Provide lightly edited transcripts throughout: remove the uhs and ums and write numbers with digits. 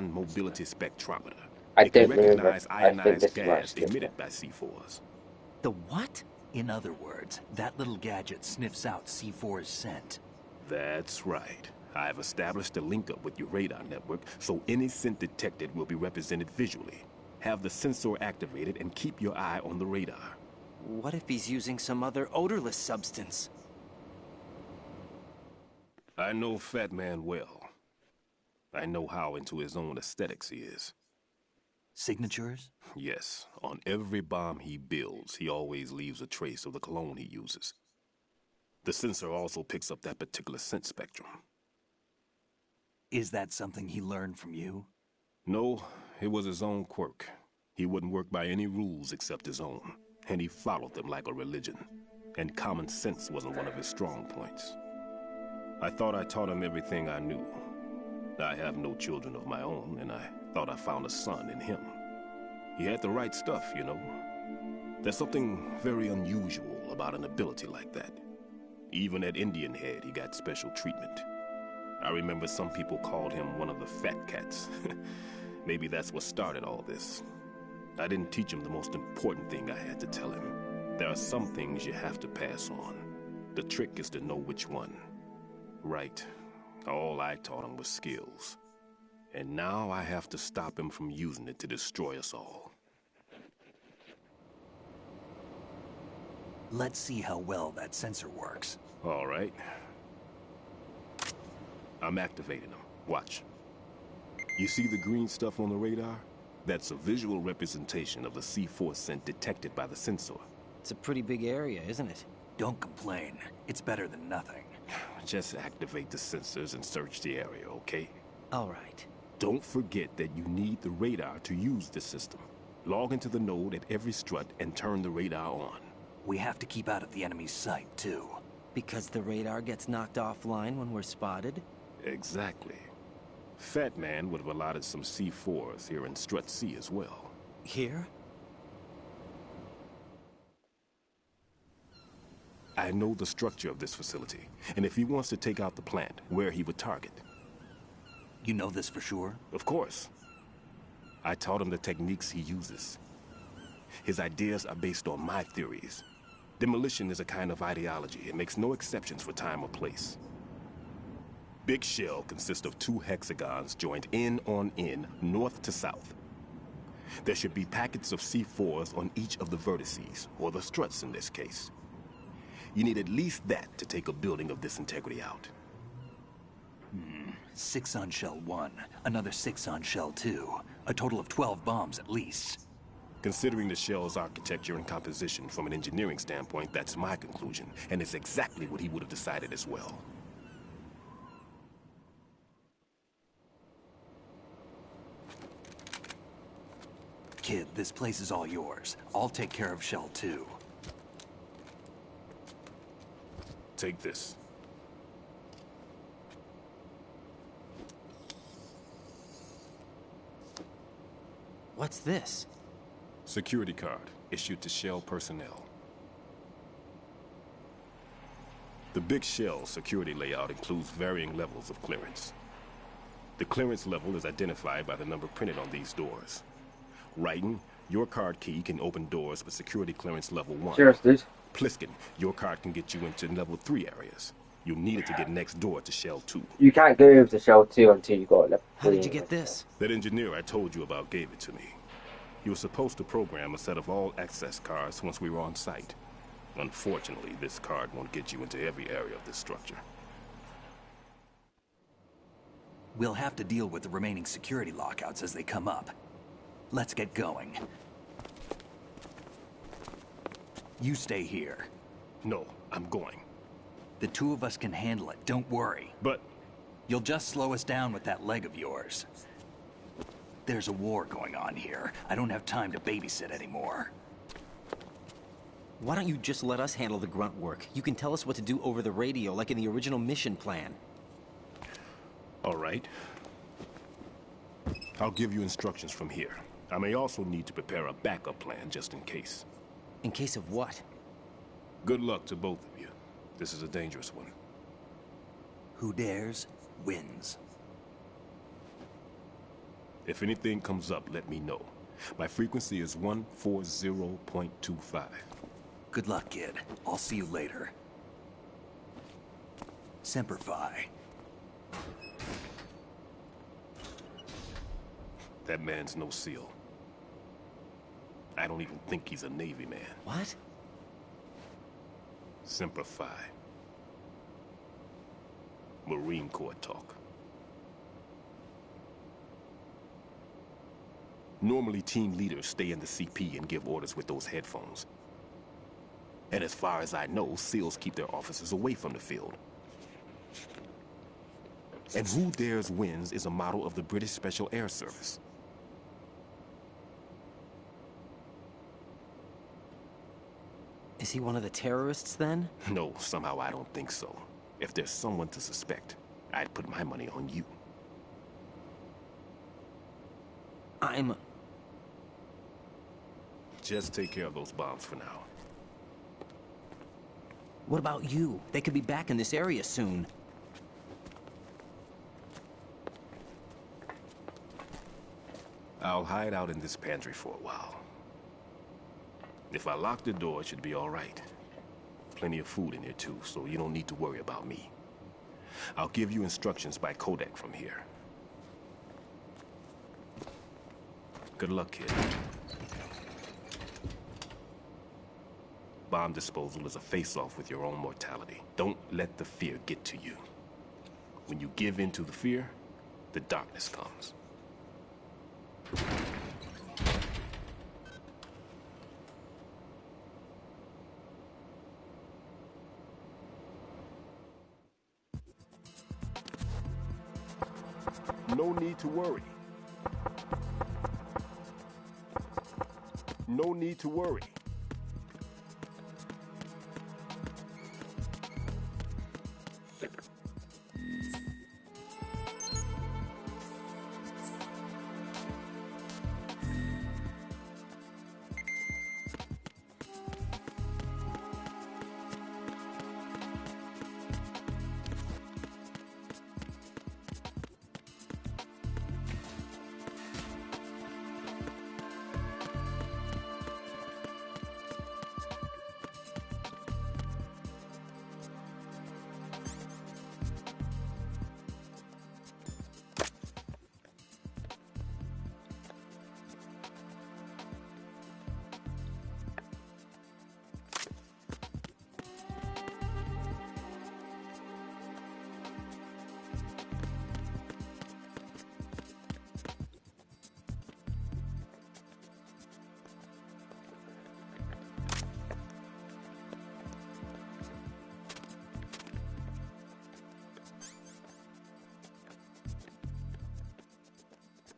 mobility spectrometer. I It can don't remember. recognize I think ionized this might gas skip emitted it. by C4s. The what? In other words, that little gadget sniffs out C4's scent. That's right. I have established a link up with your radar network, so any scent detected will be represented visually. Have the sensor activated and keep your eye on the radar. What if he's using some other odorless substance? I know Fat Man well. I know how into his own aesthetics he is. Signatures? Yes, on every bomb he builds, he always leaves a trace of the cologne he uses. The sensor also picks up that particular scent spectrum. Is that something he learned from you? No, it was his own quirk. He wouldn't work by any rules except his own, and he followed them like a religion. And common sense wasn't one of his strong points. I thought I taught him everything I knew. I have no children of my own, and I thought I found a son in him. He had the right stuff, you know. There's something very unusual about an ability like that. Even at Indian Head, he got special treatment. I remember some people called him one of the fat cats. Maybe that's what started all this. I didn't teach him the most important thing I had to tell him. There are some things you have to pass on. The trick is to know which one. Right. All I taught him was skills. And now I have to stop him from using it to destroy us all. Let's see how well that sensor works. All right. I'm activating them. Watch. You see the green stuff on the radar? That's a visual representation of the C4 scent detected by the sensor. It's a pretty big area, isn't it? Don't complain. It's better than nothing. Just activate the sensors and search the area, okay? All right. Don't forget that you need the radar to use the system. Log into the node at every strut and turn the radar on. We have to keep out of the enemy's sight, too. Because the radar gets knocked offline when we're spotted? Exactly. Fat Man would have allotted some C4s here in Strut C as well. Here? I know the structure of this facility, and if he wants to take out the plant, where he would target. You know this for sure? Of course. I taught him the techniques he uses. His ideas are based on my theories. Demolition is a kind of ideology. It makes no exceptions for time or place. Big Shell consists of 2 hexagons joined end on end, north to south. There should be packets of C4s on each of the vertices, or the struts in this case. You need at least that to take a building of this integrity out. 6 on Shell 1, another 6 on Shell 2. A total of 12 bombs at least. Considering the shell's architecture and composition from an engineering standpoint, that's my conclusion, and it's exactly what he would have decided as well. Kid, this place is all yours. I'll take care of Shell 2. Take this. What's this? Security card, issued to Shell personnel. The Big Shell security layout includes varying levels of clearance. The clearance level is identified by the number printed on these doors. Raiden, your card key can open doors with security clearance level 1. Cheers, dude. Pliskin, your card can get you into level 3 areas. You need it to get next door to Shell 2. You can't go over to Shell 2 until you got level 3. How did you get this? That engineer I told you about gave it to me. He was supposed to program a set of all access cards once we were on site. Unfortunately, this card won't get you into every area of this structure. We'll have to deal with the remaining security lockouts as they come up. Let's get going. You stay here. No, I'm going. The 2 of us can handle it, don't worry. But You'll just slow us down with that leg of yours. There's a war going on here. I don't have time to babysit anymore. Why don't you just let us handle the grunt work? You can tell us what to do over the radio, like in the original mission plan. all right. I'll give you instructions from here. I may also need to prepare a backup plan just in case. In case of what? Good luck to both of you. This is a dangerous one. Who dares, wins. If anything comes up, let me know. My frequency is 140.25. Good luck, kid. I'll see you later. Semper Fi. That man's no SEAL. I don't even think he's a Navy man. What? Semper Fi. Marine Corps talk. Normally, team leaders stay in the CP and give orders with those headphones. And as far as I know, SEALs keep their officers away from the field. And Who Dares Wins is a model of the British Special Air Service. Is he one of the terrorists, then? No, somehow I don't think so. If there's someone to suspect, I'd put my money on you. Just take care of those bombs for now. What about you? They could be back in this area soon. I'll hide out in this pantry for a while. If I lock the door, it should be all right. Plenty of food in here too, so you don't need to worry about me. I'll give you instructions by codec from here. Good luck, kid. Bomb disposal is a face-off with your own mortality. Don't let the fear get to you. When you give in to the fear, the darkness comes. No need to worry. No need to worry.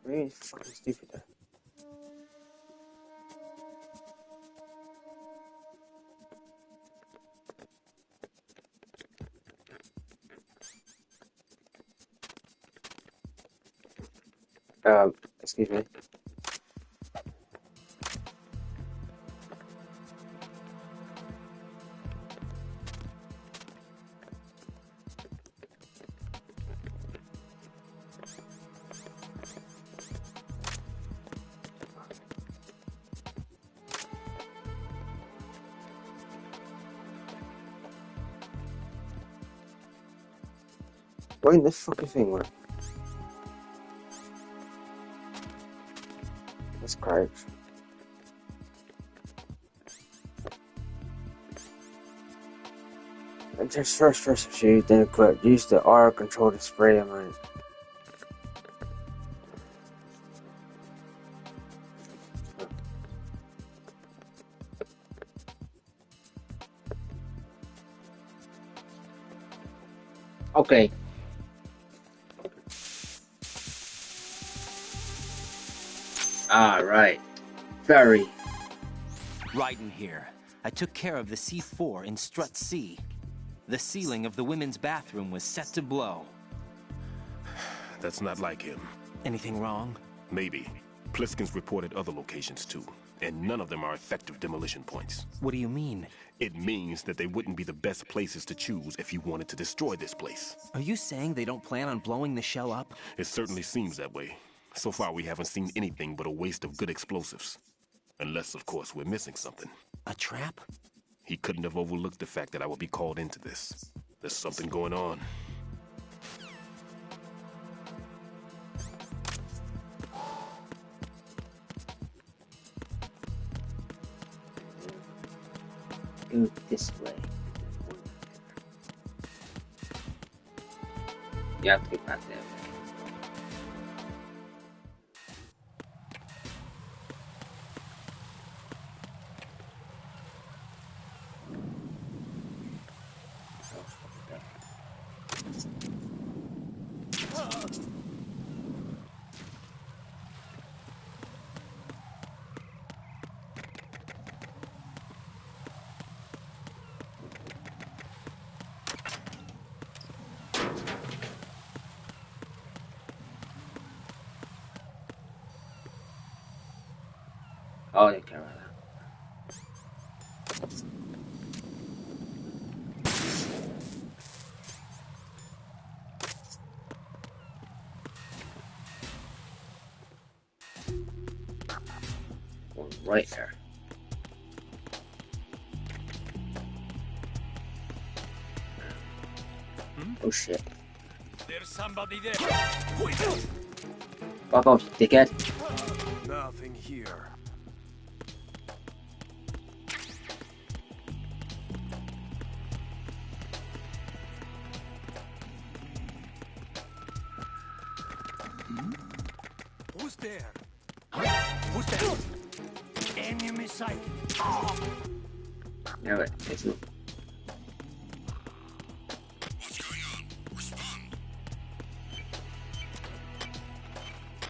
Really fucking stupid though. Excuse me. Why in this fucking thing work? That's great. And just first recipe, then equip. Use the R control to spray them in. Okay. Alright. Very. Raiden here. I took care of the C4 in Strut C. The ceiling of the women's bathroom was set to blow. That's not like him. Anything wrong? Maybe. Pliskin's reported other locations too, and none of them are effective demolition points. What do you mean? It means that they wouldn't be the best places to choose if you wanted to destroy this place. Are you saying they don't plan on blowing the shell up? It certainly seems that way. So far, we haven't seen anything but a waste of good explosives. Unless, of course, we're missing something. A trap? He couldn't have overlooked the fact that I would be called into this. There's something going on. Go this way. You have to get back there. Oh, you can run out. One right there. Oh shit. There's somebody there. Fuck off, you dickhead. Nothing here. Who's there? Who's there? Enemy sighted. No, wait, it's not. What's going on? Respond.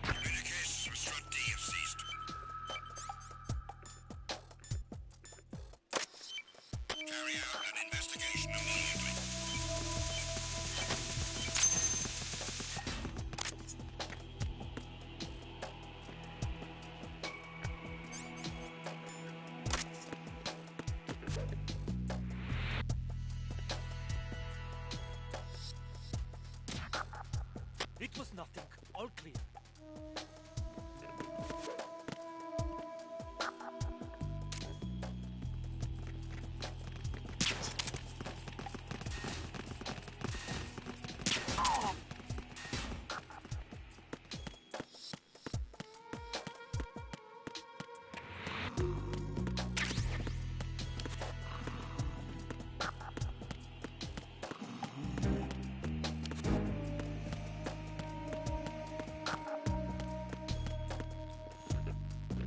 Communications with Strut D have ceased. Carry out an investigation immediately. It was nothing. All clear.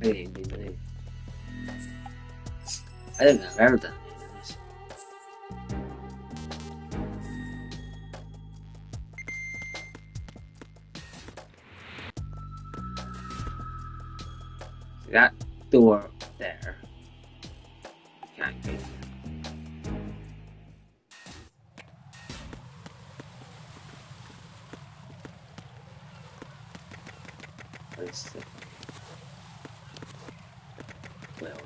I didn't do that. I don't know if I've ever done any of this. That door there. Can't go. Let's see. Well.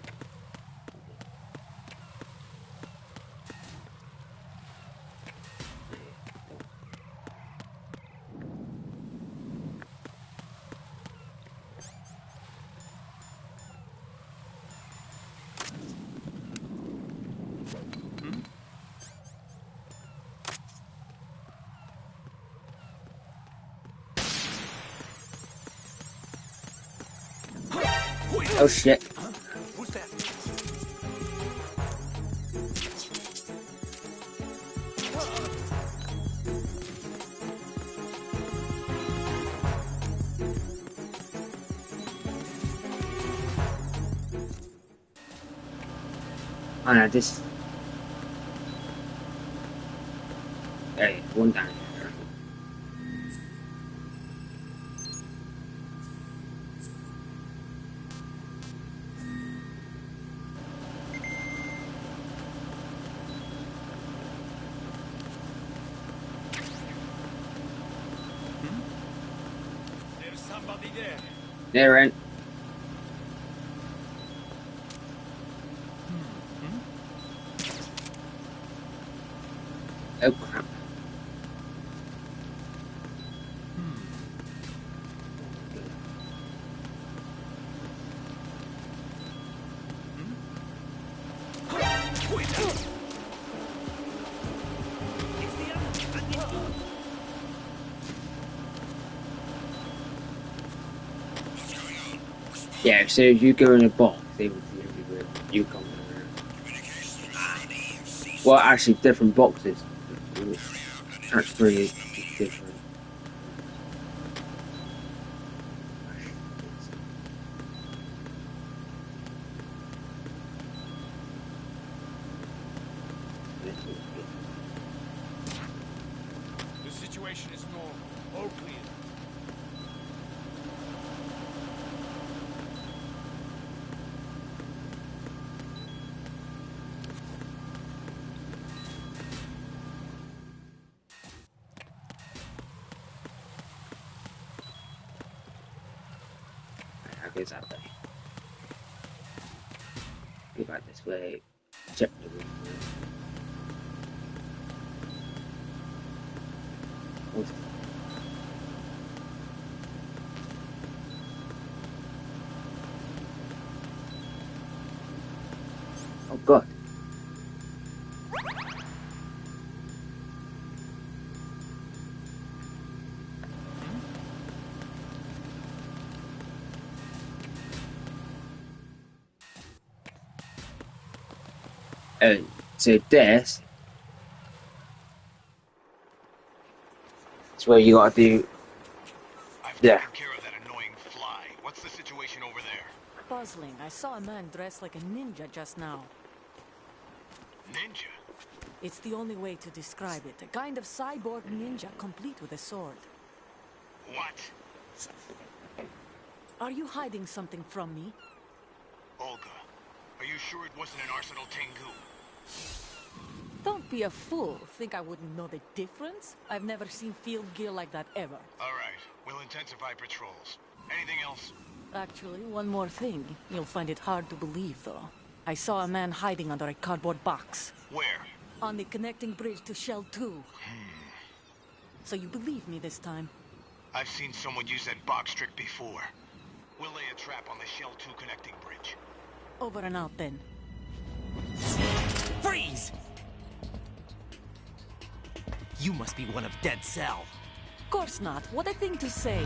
Oh shit. Who's that? Oh no, this. Hey, one down here. There's somebody there. There, in. Oh crap. Yeah, so if you go in a box, they would be everywhere. You come in Communications from EMC. well, actually, different boxes. That's really different. The situation is normal. All clear. How goes that way? Go back this way. Check the room. What's Oh god. So this is where you gotta do. I've Yeah. taken care of that annoying fly. What's the situation over there? Puzzling. I saw a man dressed like a ninja just now. Ninja? It's the only way to describe it. A kind of cyborg ninja complete with a sword. What? Are you hiding something from me? Olga, are you sure it wasn't an Arsenal Tengu? Don't be a fool. Think I wouldn't know the difference? I've never seen field gear like that ever. Alright, we'll intensify patrols. Anything else? Actually, one more thing. You'll find it hard to believe, though. I saw a man hiding under a cardboard box. Where? On the connecting bridge to Shell 2. So you believe me this time? I've seen someone use that box trick before. We'll lay a trap on the Shell 2 connecting bridge. Over and out, then. Freeze! You must be one of Dead Cell. Of course not. What a thing to say.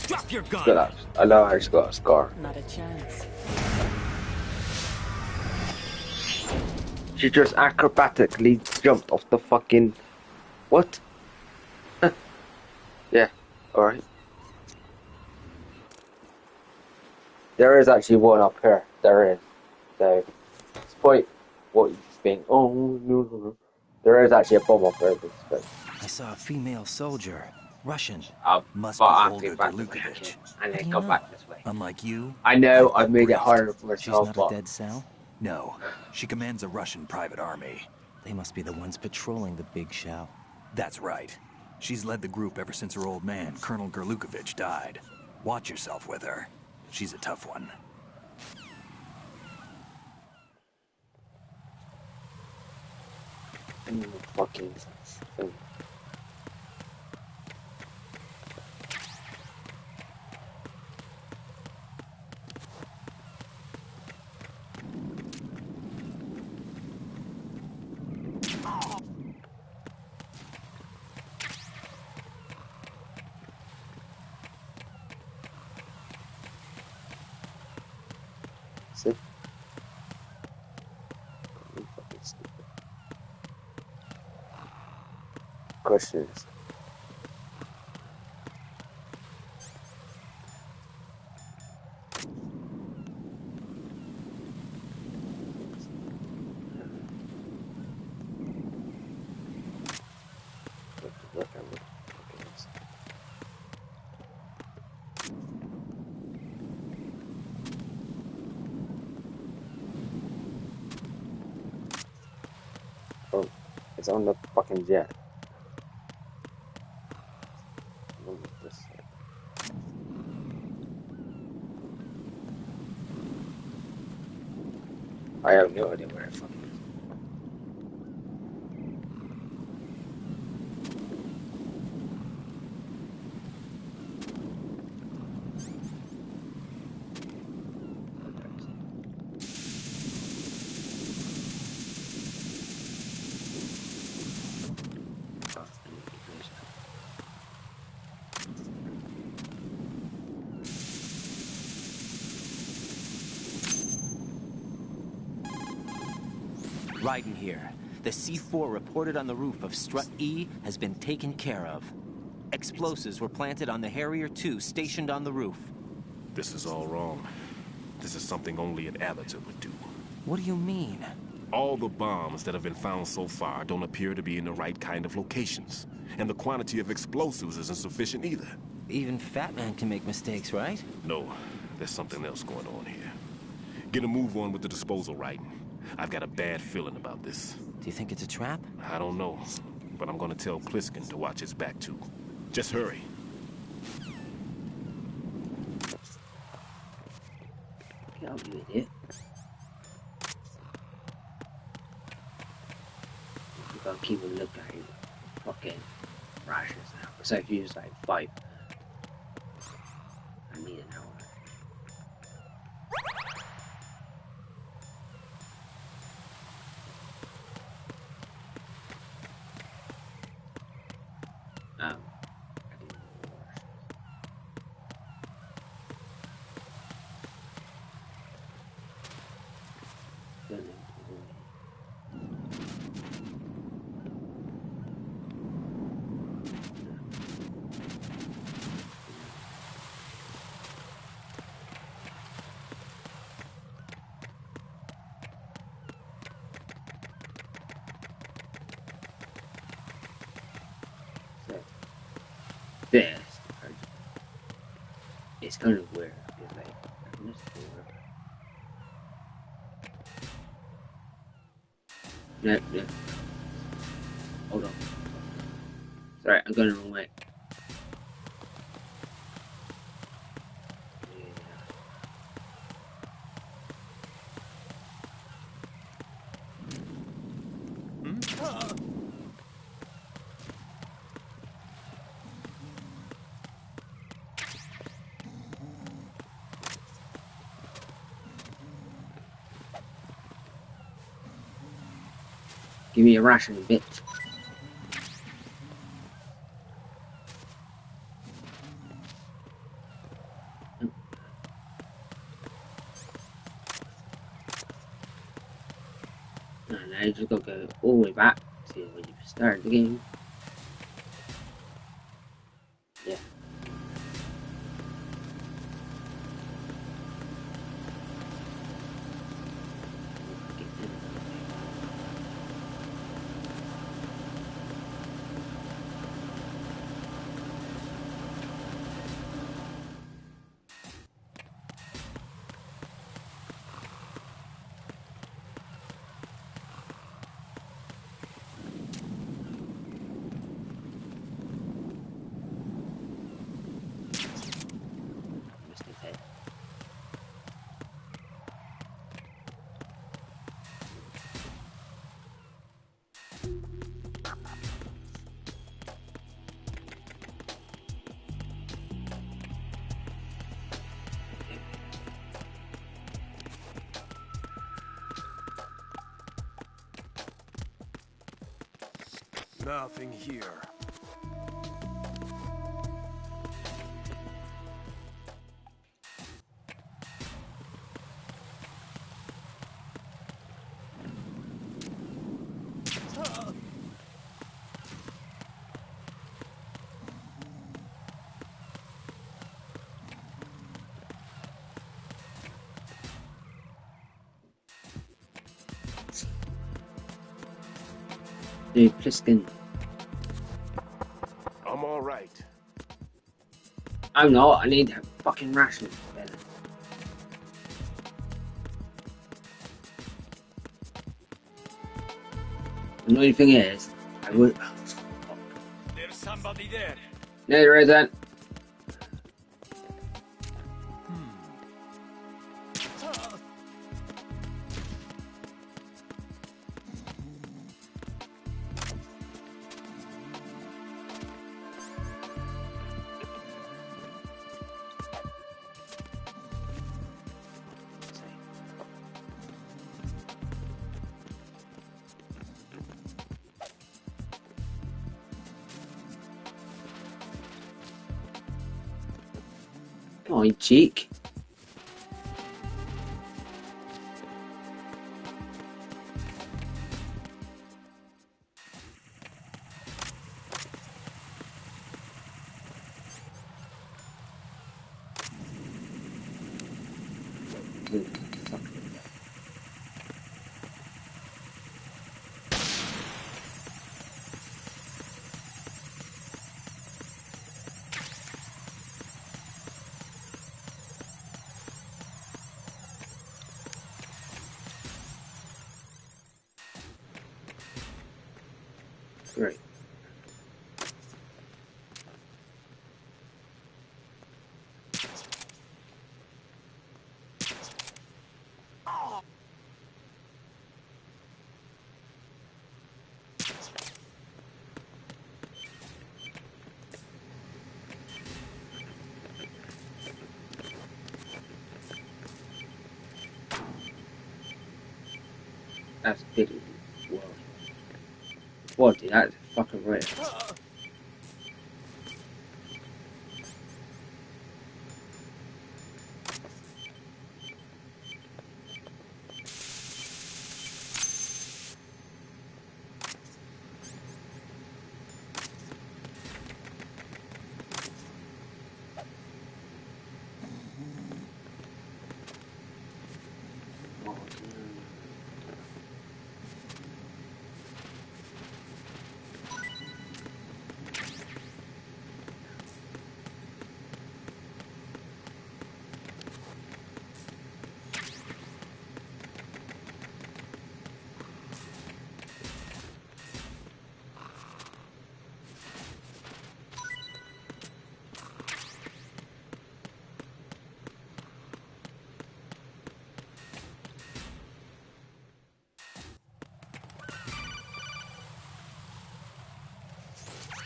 Drop your Look at gun! that. I know how he's got a scar. Not a chance. She just acrobatically jumped off the fucking. What? Yeah, alright. There is actually one up here. There is. So, despite what you think, oh no, no, no. There is actually a bomb up there. But I saw a female soldier. Russian. Must but be I have to Olga go back this way, Galukovich. and How do then you come know? back this way. Unlike you, I know I I've made it briefed. harder for She's myself, not but a Dead Cell? No, she commands a Russian private army. They must be the ones patrolling the big shell. That's right. She's led the group ever since her old man, Colonel Gerlukovich, died. Watch yourself with her. She's a tough one. fucking thing. See? You fucking stupid. Questions. Look at me. Look at this. Oh, it's on the fucking jet. Look at this. I have no idea where it fucking is. Raiden here. The C4 reported on the roof of Strut E has been taken care of. Explosives were planted on the Harrier 2 stationed on the roof. This is all wrong. This is something only an amateur would do. What do you mean? All the bombs that have been found so far don't appear to be in the right kind of locations. And the quantity of explosives isn't sufficient either. Even Fat Man can make mistakes, right? No, there's something else going on here. Get a move on with the disposal, Raiden. I've got a bad feeling about this. Do you think it's a trap? I don't know, but I'm gonna tell Pliskin to watch his back too. Just hurry. Get out, you idiot. You gotta keep a look at your fucking rations now. Because I've used like 5. I need an hour. This it's kind of weird. It's like this no. Hold on. Sorry, I'm going the wrong way. Give me a ration, bitch. And now you just gotta go all the way back to when you started the game. Yeah. Nothing here. Dude, Pliskin. I'm all right. I'm not. I need a fucking ration. The annoying thing is, I would. Oh, There's somebody there. no, there isn't. Come on, you cheek. Great. That's pity. Whoa. What, dude? That's fucking rare.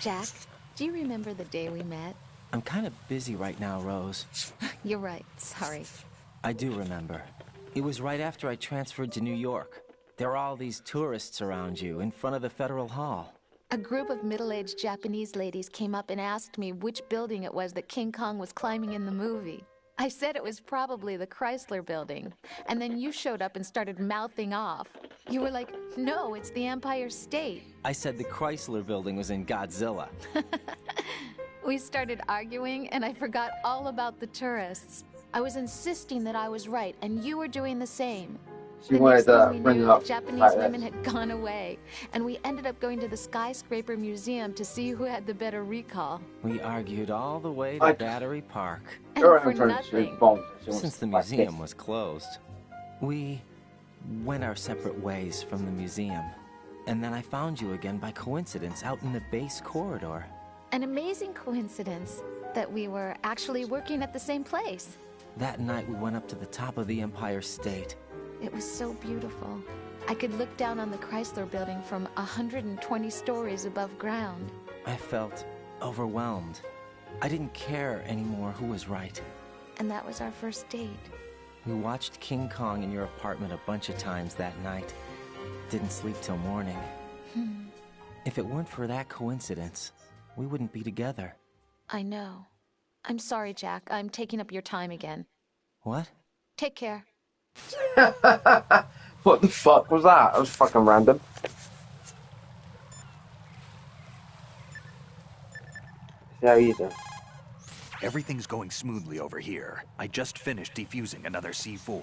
Jack, do you remember the day we met? I'm kind of busy right now, Rose. You're right, sorry. I do remember. It was right after I transferred to New York. There were all these tourists around you in front of the Federal Hall. A group of middle-aged Japanese ladies came up and asked me which building it was that King Kong was climbing in the movie. I said it was probably the Chrysler Building, and then you showed up and started mouthing off. You were like, no, it's the Empire State. I said the Chrysler Building was in Godzilla. We started arguing, and I forgot all about the tourists. I was insisting that I was right, and you were doing the same. She The wanted next thing to we bring knew, it up the Japanese like women this. had gone away, and we ended up going to the Skyscraper Museum to see who had the better recall. We argued all the way I- to Battery Park. And You're for in front of nothing. bombs. She wants Since to the fight museum this. was closed, we went our separate ways from the museum. And then I found you again by coincidence out in the base corridor. An amazing coincidence that we were actually working at the same place. That night we went up to the top of the Empire State. It was so beautiful. I could look down on the Chrysler Building from 120 stories above ground. I felt overwhelmed. I didn't care anymore who was right. And that was our first date. We watched King Kong in your apartment a bunch of times that night. Didn't sleep till morning. If it weren't for that coincidence, we wouldn't be together. I know. I'm sorry, Jack. I'm taking up your time again. What? Take care. What the fuck was that? That was fucking random. So easy. Everything's going smoothly over here. I just finished defusing another C4.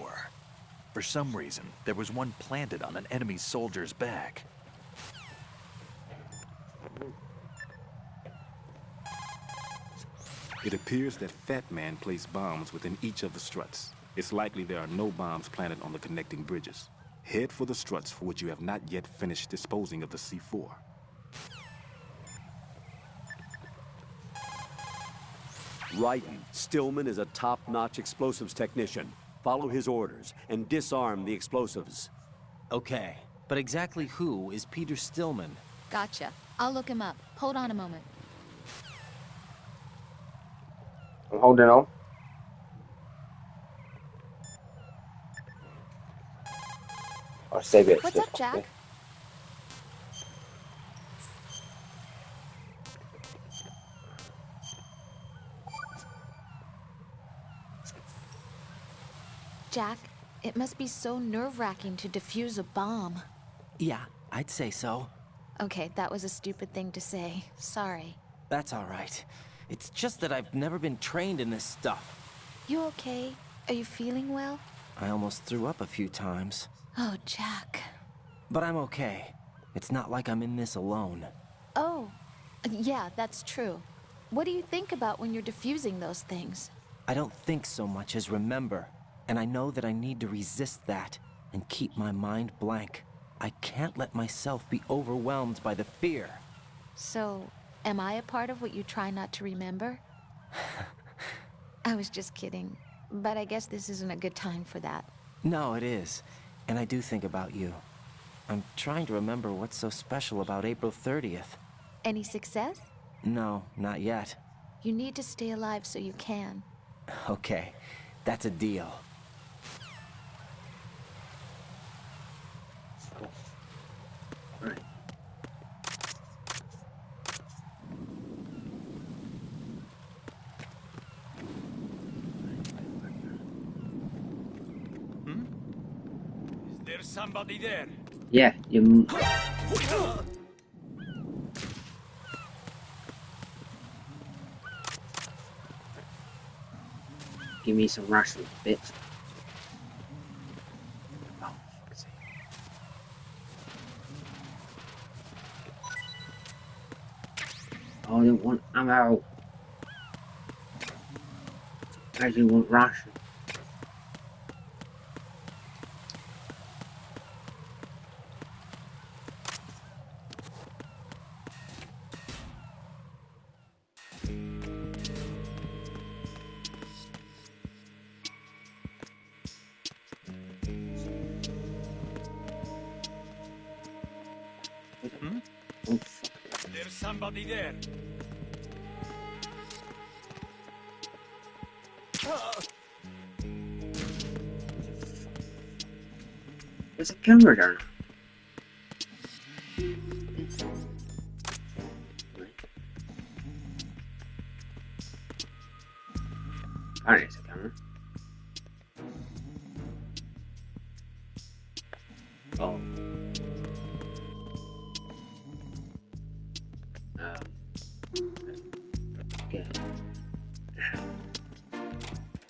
For some reason, there was one planted on an enemy soldier's back. It appears that Fat Man placed bombs within each of the struts. It's likely there are no bombs planted on the connecting bridges. Head for the struts for which you have not yet finished disposing of the C4. Raiden, Stillman is a top-notch explosives technician. Follow his orders and disarm the explosives. Okay, but exactly who is Peter Stillman? Gotcha. I'll look him up. Hold on a moment. I'm holding on. I'll save it. What's up, Jack? Jack, it must be so nerve-wracking to defuse a bomb. Yeah, I'd say so. Okay, that was a stupid thing to say. Sorry. That's all right. It's just that I've never been trained in this stuff. You okay? Are you feeling well? I almost threw up a few times. Oh, Jack. But I'm okay. It's not like I'm in this alone. Oh, yeah, that's true. What do you think about when you're defusing those things? I don't think so much as remember. And I know that I need to resist that and keep my mind blank. I can't let myself be overwhelmed by the fear. So, am I a part of what you try not to remember? I was just kidding. But I guess this isn't a good time for that. No, it is. And I do think about you. I'm trying to remember what's so special about April 30th. Any success? No, not yet. You need to stay alive so you can. Okay, that's a deal. Right. Is there somebody there? Yeah, you. Give me some rations, bitch. Oh, fuck's sake. Oh, I didn't want ammo. I actually want rations. Oh, fuck. There's somebody there. There's a camera there. Alright, it's a camera. Oh. Okay.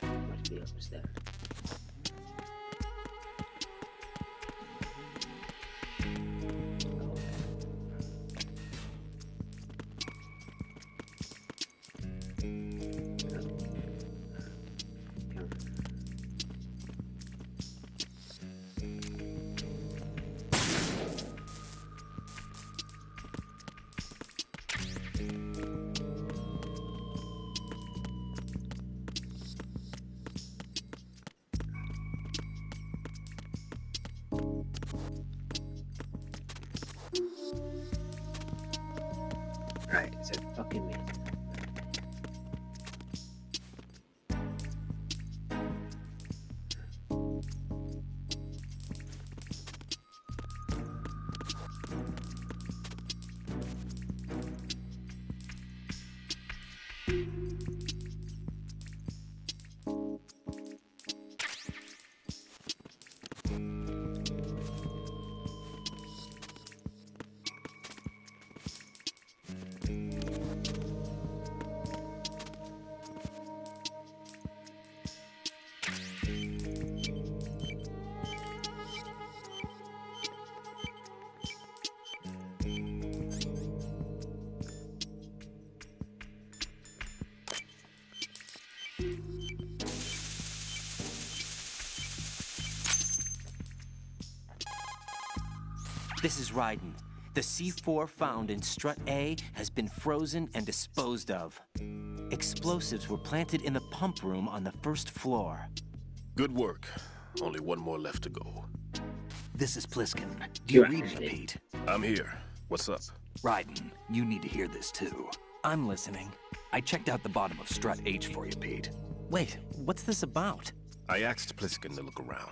Must be upstairs. Right, it's a fucking me. This is Raiden. The C4 found in Strut A has been frozen and disposed of. Explosives were planted in the pump room on the first floor. Good work. Only one more left to go. This is Pliskin. Do you read me, Pete? I'm here. What's up? Raiden, you need to hear this too. I'm listening. I checked out the bottom of Strut H for you, Pete. Wait, what's this about? I asked Pliskin to look around.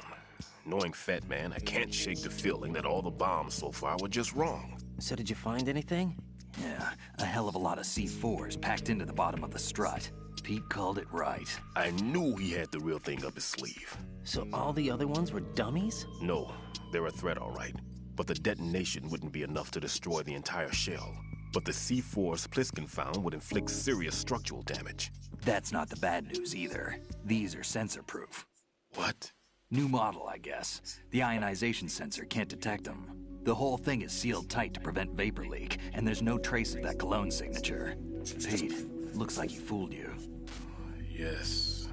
Knowing Fat Man, I can't shake the feeling that all the bombs so far were just wrong. So did you find anything? Yeah, a hell of a lot of C4s packed into the bottom of the strut. Pete called it right. I knew he had the real thing up his sleeve. So all the other ones were dummies? No, they're a threat, all right. But the detonation wouldn't be enough to destroy the entire shell. But the C4s Pliskin found would inflict serious structural damage. That's not the bad news either. These are sensor-proof. What? New model, I guess. The ionization sensor can't detect them. The whole thing is sealed tight to prevent vapor leak, and there's no trace of that cologne signature. Pete, looks like he fooled you. Yes.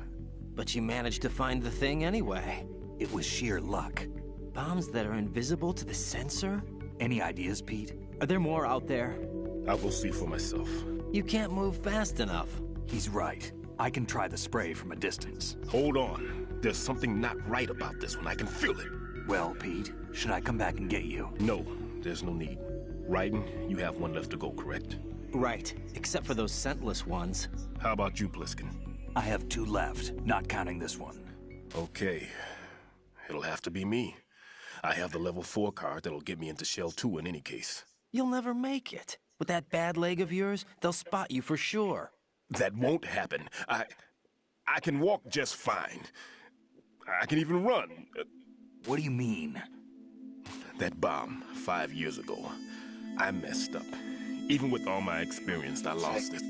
But you managed to find the thing anyway. It was sheer luck. Bombs that are invisible to the sensor? Any ideas, Pete? Are there more out there? I'll go see for myself. You can't move fast enough. He's right. I can try the spray from a distance. Hold on. There's something not right about this one. I can feel it. Well, Pete, should I come back and get you? No, there's no need. Raiden, you have one left to go, correct? Right, except for those scentless ones. How about you, Pliskin? I have 2 left, not counting this one. Okay. It'll have to be me. I have the level 4 card that'll get me into Shell 2 in any case. You'll never make it. With that bad leg of yours, they'll spot you for sure. That won't happen. I can walk just fine. I can even run. What do you mean? That bomb 5 years ago, I messed up. Even with all my experience, I lost it.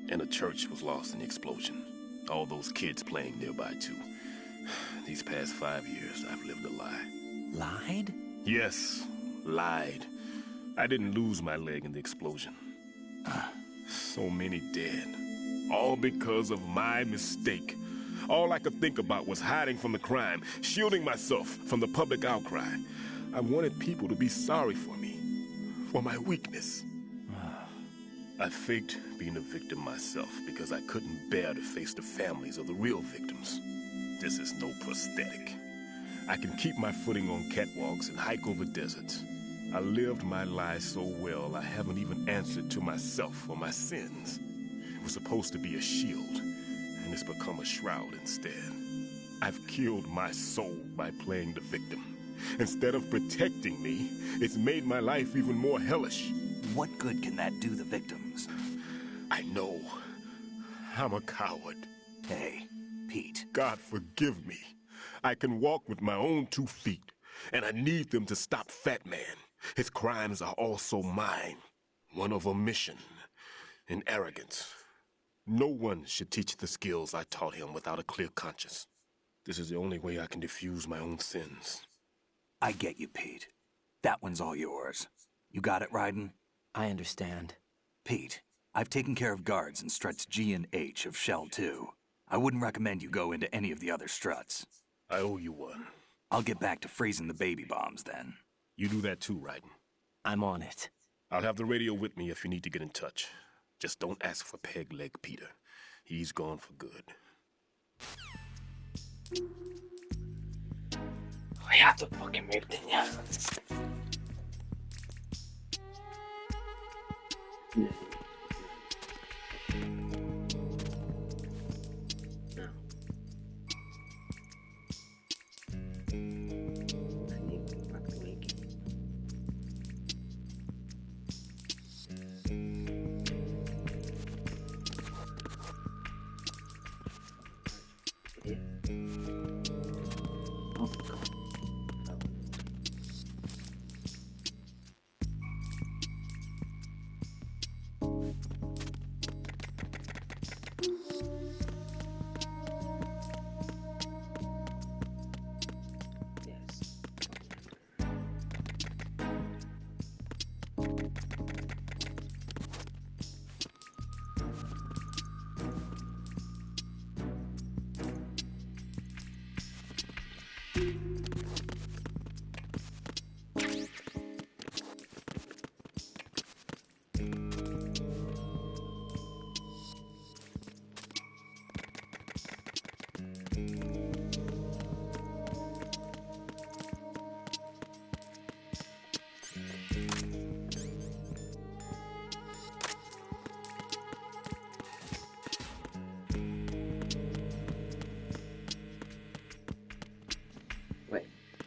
And the church was lost in the explosion. All those kids playing nearby, too. These past 5 years, I've lived a lie. Lied? Yes, lied. I didn't lose my leg in the explosion. So many dead. All because of my mistake. All I could think about was hiding from the crime, shielding myself from the public outcry. I wanted people to be sorry for me, for my weakness. I faked being a victim myself because I couldn't bear to face the families of the real victims. This is no prosthetic. I can keep my footing on catwalks and hike over deserts. I lived my lie so well, I haven't even answered to myself for my sins. It was supposed to be a shield, and it's become a shroud instead. I've killed my soul by playing the victim. Instead of protecting me, it's made my life even more hellish. What good can that do the victims? I know. I'm a coward. Hey, Pete. God forgive me. I can walk with my own 2 feet, and I need them to stop Fat Man. His crimes are also mine. One of omission and arrogance. No one should teach the skills I taught him without a clear conscience. This is the only way I can diffuse my own sins. I get you, Pete. That one's all yours. You got it, Raiden? I understand. Pete, I've taken care of guards in struts G and H of Shell 2. I wouldn't recommend you go into any of the other struts. I owe you one. I'll get back to freezing the baby bombs then. You do that too, Raiden. I'm on it. I'll have the radio with me if you need to get in touch. Just don't ask for Peg Leg Peter. He's gone for good. I have to fucking move, didn't ya? Yeah.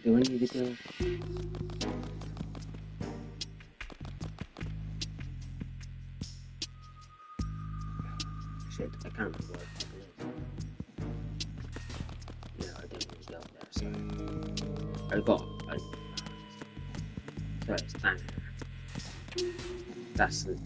Do we need to go? Shit, I can't remember what it is. Yeah, I didn't need to go there, so I got so it's down there. That's the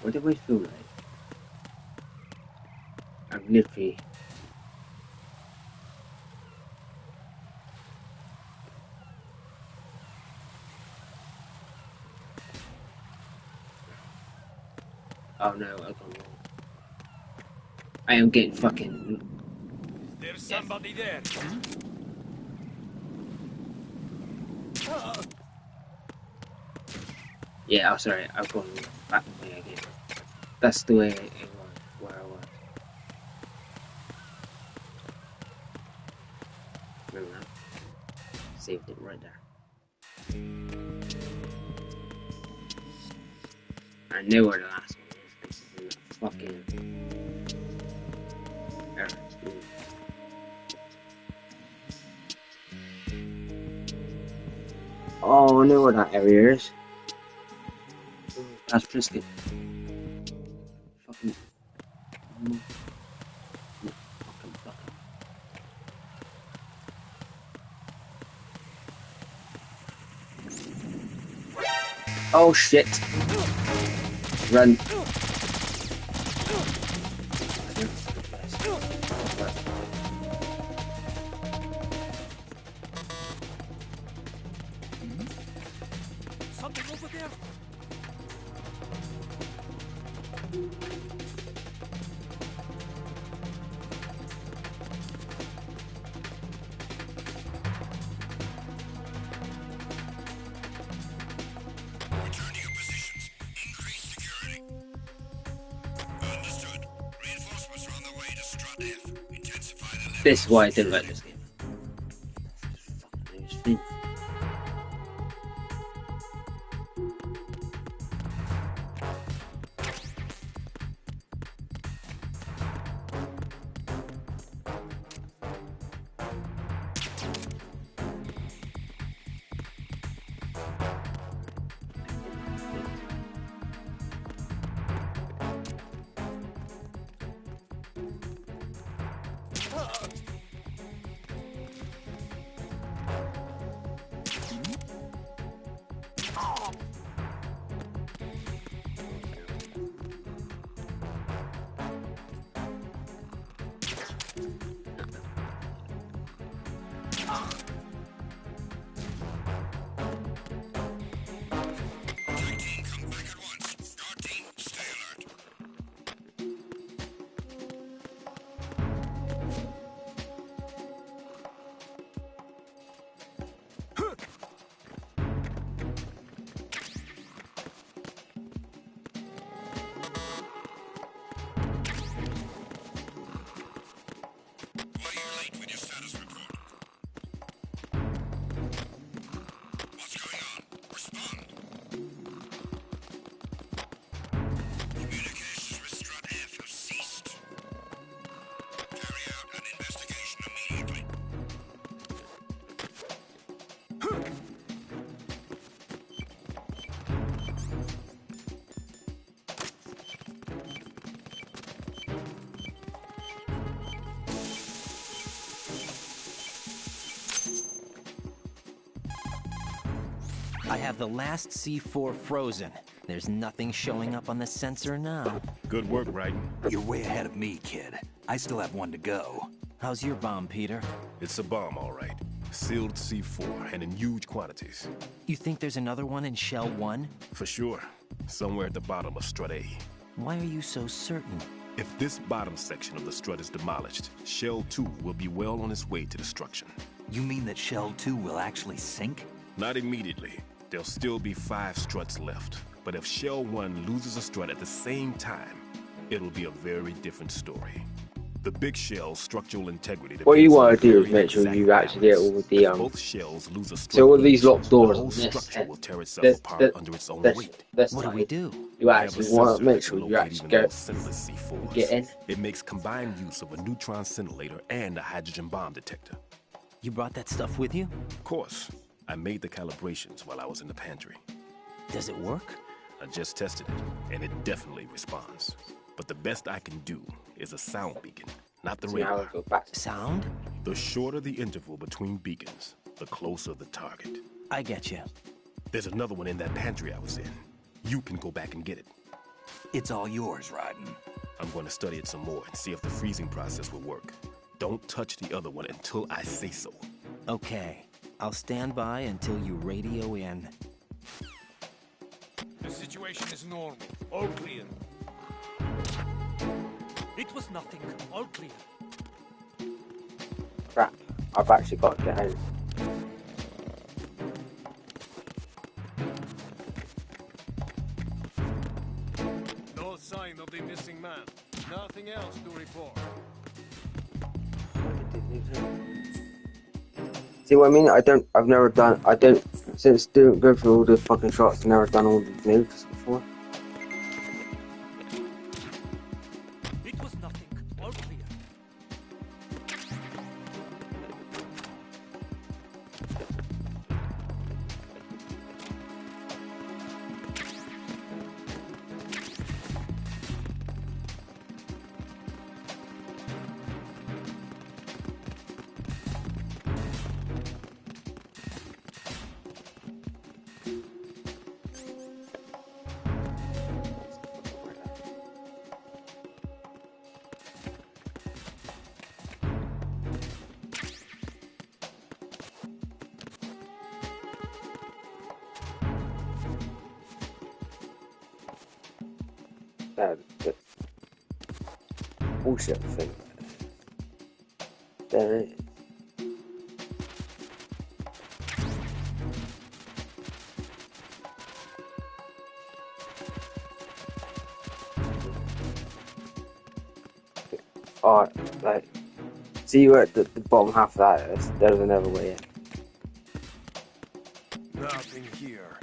What do I feel like? I'm literally... Oh no, I got wrong. I am getting fucking... There's somebody there. Yeah, I'm sorry, I've gone back the way again. That's the way it was, where I was. Remember that? Saved it right there. I knew where the last one is. This is in the fucking... area. Oh, I know where that area is. That's Trisket. Fucking... Oh shit! Run! Something over there. Return to your positions. Increase security. Understood. Reinforcements are on their way to Strut F. Intensify the level. This is why I didn't like this game. Fucking lose thing. Attack team, come back at once. Guard team, stay alert. Why are you late with your status report? What's going on? Respond. Communications with Strut F have ceased. Carry out an investigation immediately. I have the last C4 frozen. There's nothing showing up on the sensor now. Good work, Raiden. You're way ahead of me, kid. I still have one to go. How's your bomb, Peter? It's a bomb, all right. Sealed C4, and in huge quantities. You think there's another one in Shell 1? For sure. Somewhere at the bottom of Strut A. Why are you so certain? If this bottom section of the strut is demolished, Shell 2 will be well on its way to destruction. You mean that Shell 2 will actually sink? Not immediately. There'll still be 5 struts left. But if Shell 1 loses a strut at the same time, it'll be a very different story. The big shell's structural integrity. What you depends want on to do is very make sure exact you actually get all balance. the If both shells lose a strut, so all these locked doors the whole on this, structure will tear itself apart under its own weight. this What do side, we do? you I have actually a want sensor to make that sure can you locate actually even go those scentless C4s. get in. It makes combined use of a neutron scintillator and a hydrogen bomb detector. You brought that stuff with you? Of course, I made the calibrations while I was in the pantry. Does it work? I just tested it, and it definitely responds. But the best I can do is a sound beacon, not the So now radar. we go back to Sound? The shorter the interval between beacons, the closer the target. I get you. There's another one in that pantry I was in. You can go back and get it. It's all yours, Raiden. I'm going to study it some more and see if the freezing process will work. Don't touch the other one until I say so. Okay. I'll stand by until you radio in. The situation is normal. All clear. It was nothing. All clear. Crap. I've actually got to get out. No sign of the missing man. Nothing else to report. See what I mean? Since going through all the fucking shots, I've never done all these moves before. It was nothing. All clear. The bullshit thing. There it is. Oh, like, see where the bottom half of that is? There's another way in. Nothing here.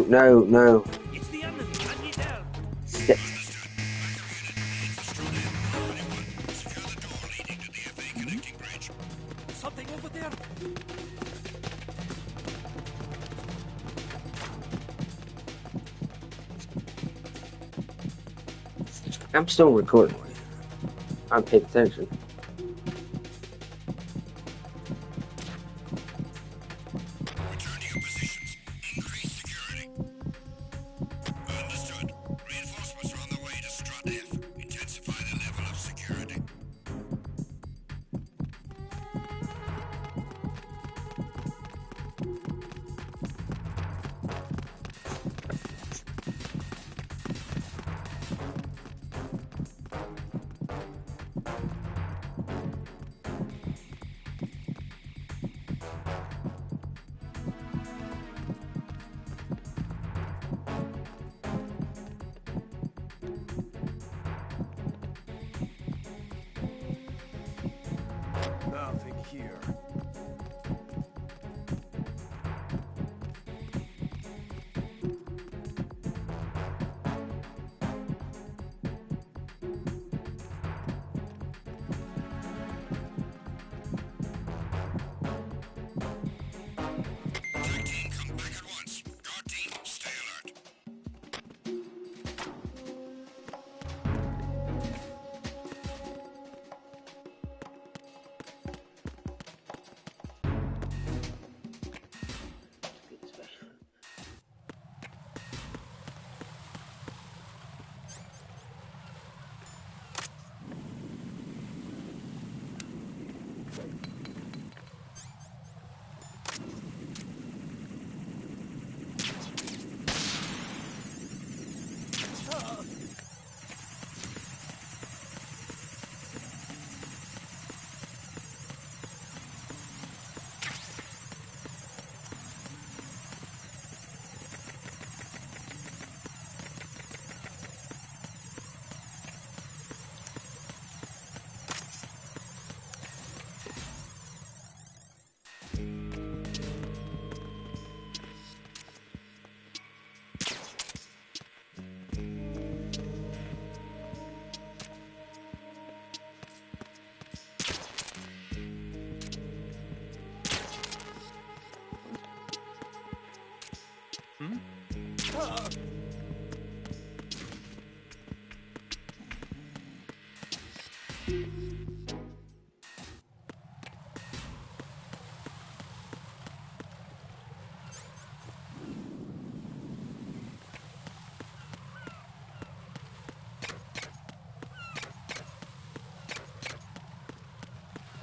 No. It's the enemy. I need help. Shit. Something over there. I'm still recording. I'm paying attention. Return to your positions. Increase security. Understood. Reinforcements are on the way to Strut F. Intensify the level of security. Nothing here. Attack team, come back at once. Guard team, stay alert.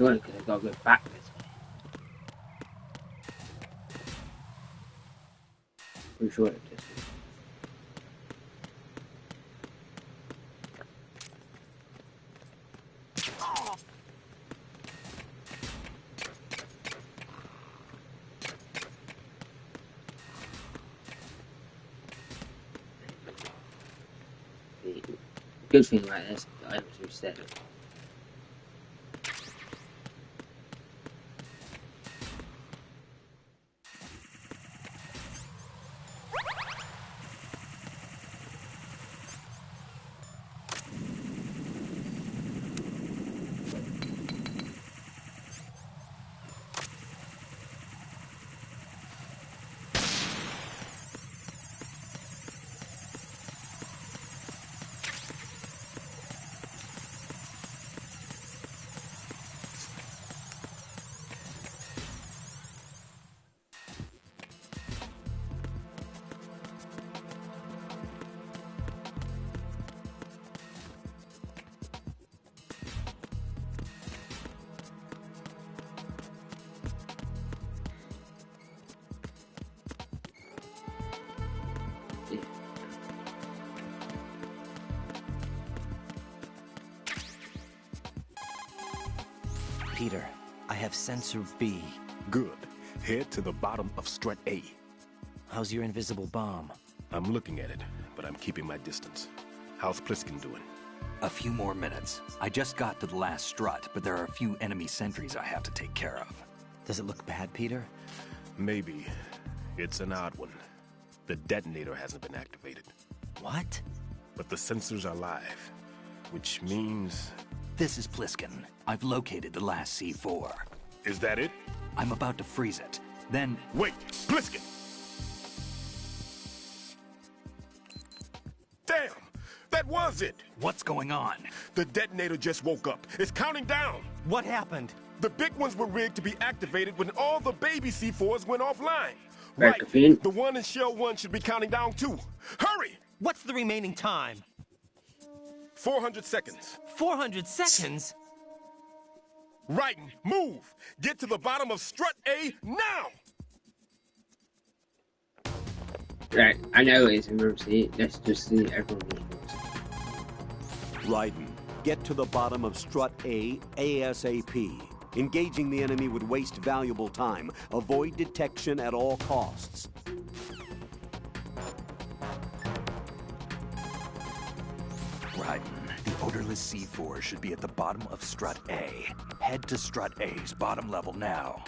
Surely, because I've got to go back this way. Pretty sure it just. The good thing about this, the items reset. Peter, I have sensor B. Good. Head to the bottom of strut A. How's your invisible bomb? I'm looking at it, but I'm keeping my distance. How's Pliskin doing? A few more minutes. I just got to the last strut, but there are a few enemy sentries I have to take care of. Does it look bad, Peter? Maybe. It's an odd one. The detonator hasn't been activated. What? But the sensors are live, which means... This is Pliskin. I've located the last C4. Is that it? I'm about to freeze it. Then... Wait! Pliskin! Damn! That was it! What's going on? The detonator just woke up. It's counting down! What happened? The big ones were rigged to be activated when all the baby C4s went offline. Right, Right. The one in Shell 1 should be counting down too. Hurry! What's the remaining time? 400 seconds. 400 seconds? Raiden, move! Get to the bottom of strut A now! Right, I know it's emergency. Let's just see everyone just Raiden, get to the bottom of strut A ASAP. Engaging the enemy would waste valuable time. Avoid detection at all costs. Raiden, the odorless C4 should be at the bottom of strut A. Head to strut A's bottom level now.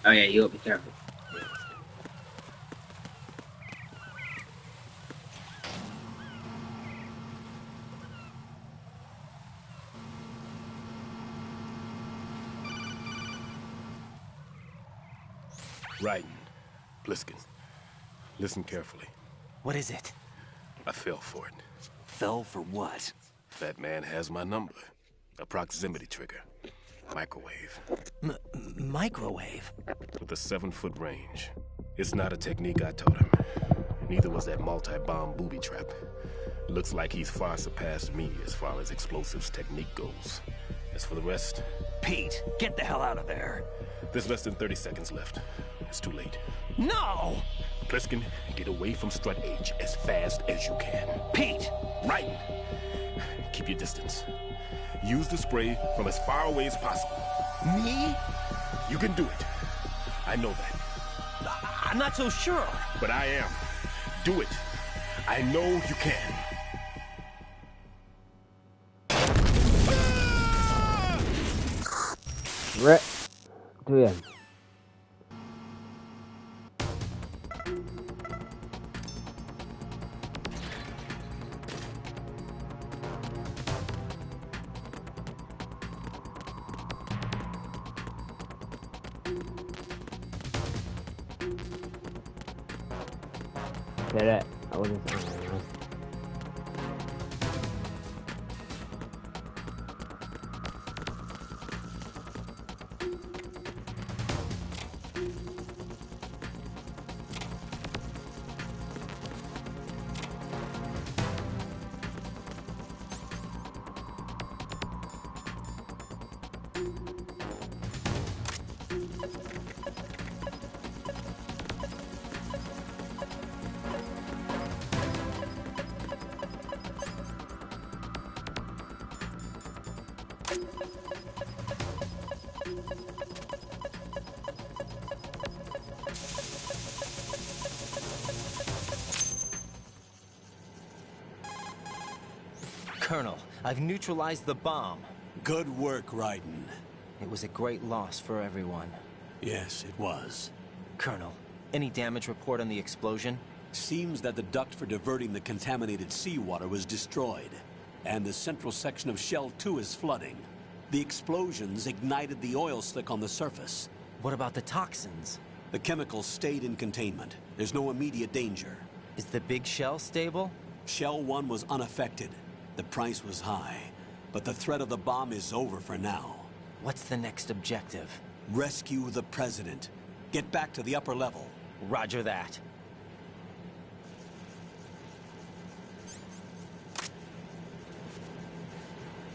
Oh yeah, you gotta be careful. Raiden, Pliskin, listen carefully. What is it? I fell for it. Fell for what? That man has my number. A proximity trigger. Microwave. Microwave? With a 7-foot range. It's not a technique I taught him. Neither was that multi-bomb booby trap. Looks like he's far surpassed me as far as explosives technique goes. As for the rest... Pete, get the hell out of there. There's less than 30 seconds left. It's too late. No! Pliskin, get away from Strut H as fast as you can. Pete! Raiden, keep your distance. Use the spray from as far away as possible. Me? You can do it. I know that. I'm not so sure. But I am. Do it. I know you can. Right. Do it. Did it. I wasn't saying that. Colonel, I've neutralized the bomb. Good work, Raiden. It was a great loss for everyone. Yes, it was. Colonel, any damage report on the explosion? Seems that the duct for diverting the contaminated seawater was destroyed, and the central section of Shell 2 is flooding. The explosions ignited the oil slick on the surface. What about the toxins? The chemicals stayed in containment. There's no immediate danger. Is the big shell stable? Shell 1 was unaffected. The price was high, but the threat of the bomb is over for now. What's the next objective? Rescue the President. Get back to the upper level. Roger that.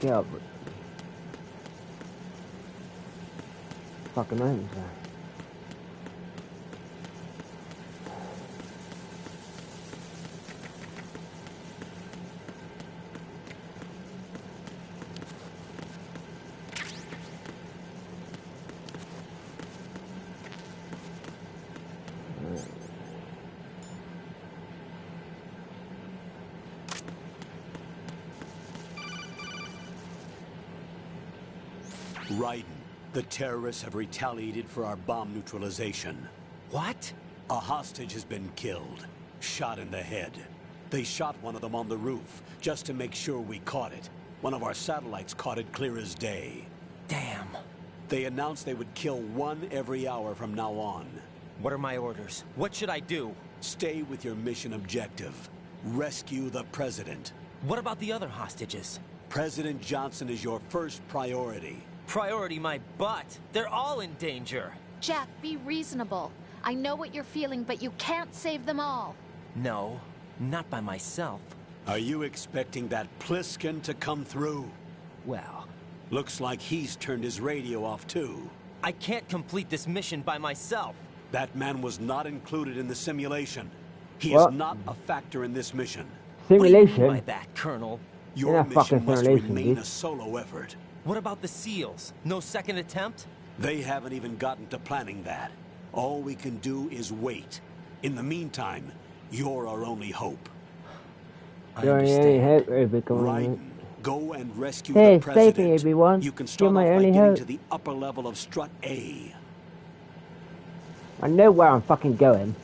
Yeah, but... Fucking names there. Raiden, the terrorists have retaliated for our bomb neutralization. What? A hostage has been killed, shot in the head. They shot one of them on the roof, just to make sure we caught it. One of our satellites caught it clear as day. Damn. They announced they would kill one every hour from now on. What are my orders? What should I do? Stay with your mission objective. Rescue the President. What about the other hostages? President Johnson is your first priority. Priority my butt. They're all in danger. Jack, be reasonable. I know what you're feeling, but you can't save them all. No, not by myself. Are you expecting that Pliskin to come through? Well, looks like he's turned his radio off too. I can't complete this mission by myself. That man was not included in the simulation. He What? is not a factor in this mission. Simulation? What do you mean by that, Colonel? Your Yeah, mission fucking must simulation, remain dude. a solo effort. What about the SEALs? No second attempt? They haven't even gotten to planning that. All we can do is wait. In the meantime, you're our only hope. I You're the only understand. hope, everyone. Raiden, go and rescue Hey, the President. sleeping, everyone. You can You're start off my by only getting hope. to the upper level of Strut A. I know where I'm fucking going.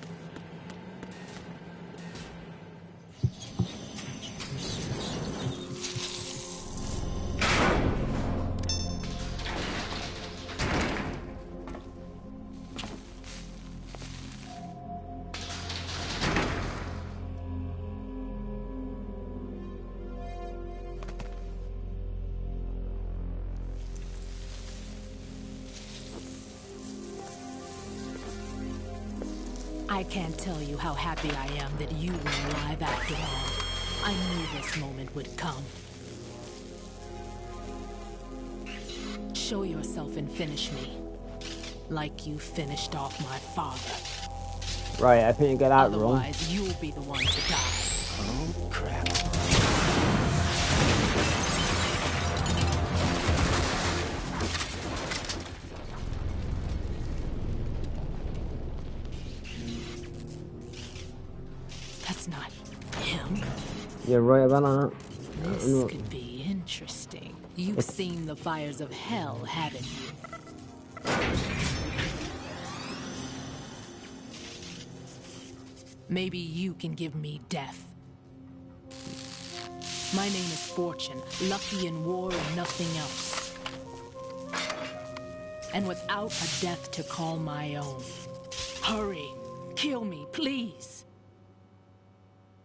I can't tell you how happy I am that you were alive after all. I knew this moment would come. Show yourself and finish me. Like you finished off my father. Right, I think you got that wrong. Otherwise, you'll be the one to die. Oh, crap. That's not him. You're right about that. This could be interesting. You've seen the fires of hell, haven't you? Maybe you can give me death. My name is Fortune, lucky in war and nothing else. And without a death to call my own. Hurry, kill me, please.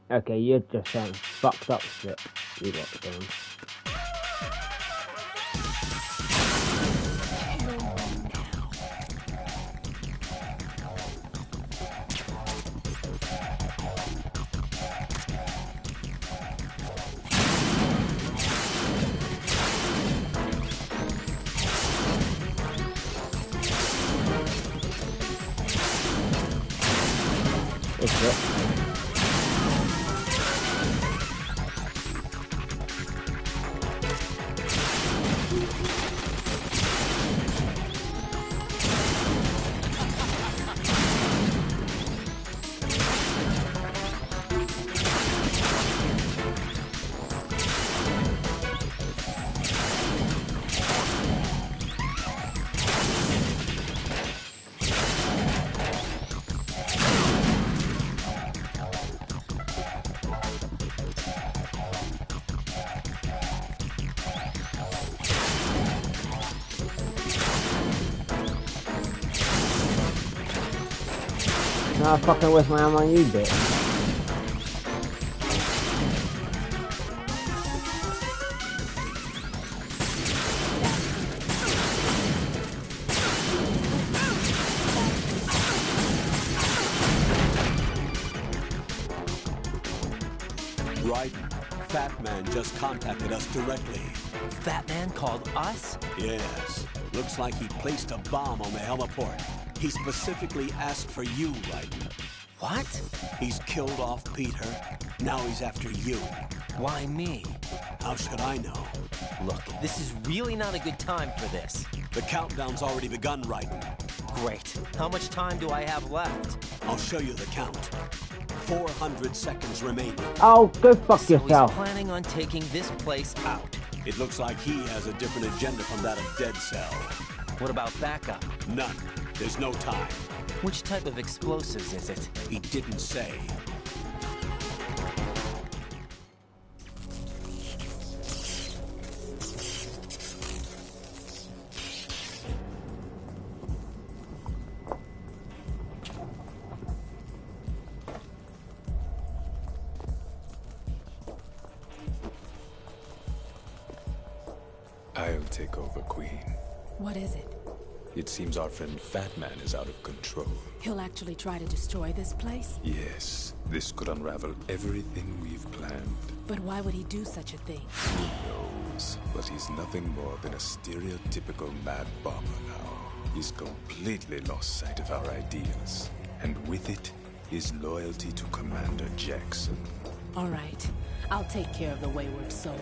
Okay, you're just saying fucked up shit. You got to do. No, I fucking waste my ammo on you, bitch. Right. Fat Man just contacted us directly. Fat Man called us? Yes. Looks like he placed a bomb on the heliport. He specifically asked for you, Raiden. What? He's killed off Peter. Now he's after you. Why me? How should I know? Look, this is really not a good time for this. The countdown's already begun, Raiden. Great. How much time do I have left? I'll show you the count. 400 seconds remaining. Oh, go fuck So yourself. he's planning on taking this place out. It looks like he has a different agenda from that of Dead Cell. What about backup? None. There's no time. Which type of explosives is it? He didn't say. I'll take over, Queen. What is it? It seems our friend Fat Man is out of control. He'll actually try to destroy this place? Yes, this could unravel everything we've planned. But why would he do such a thing? Who knows? But he's nothing more than a stereotypical mad bomber now. He's completely lost sight of our ideals. And with it, his loyalty to Commander Jackson. All right. I'll take care of the wayward soul.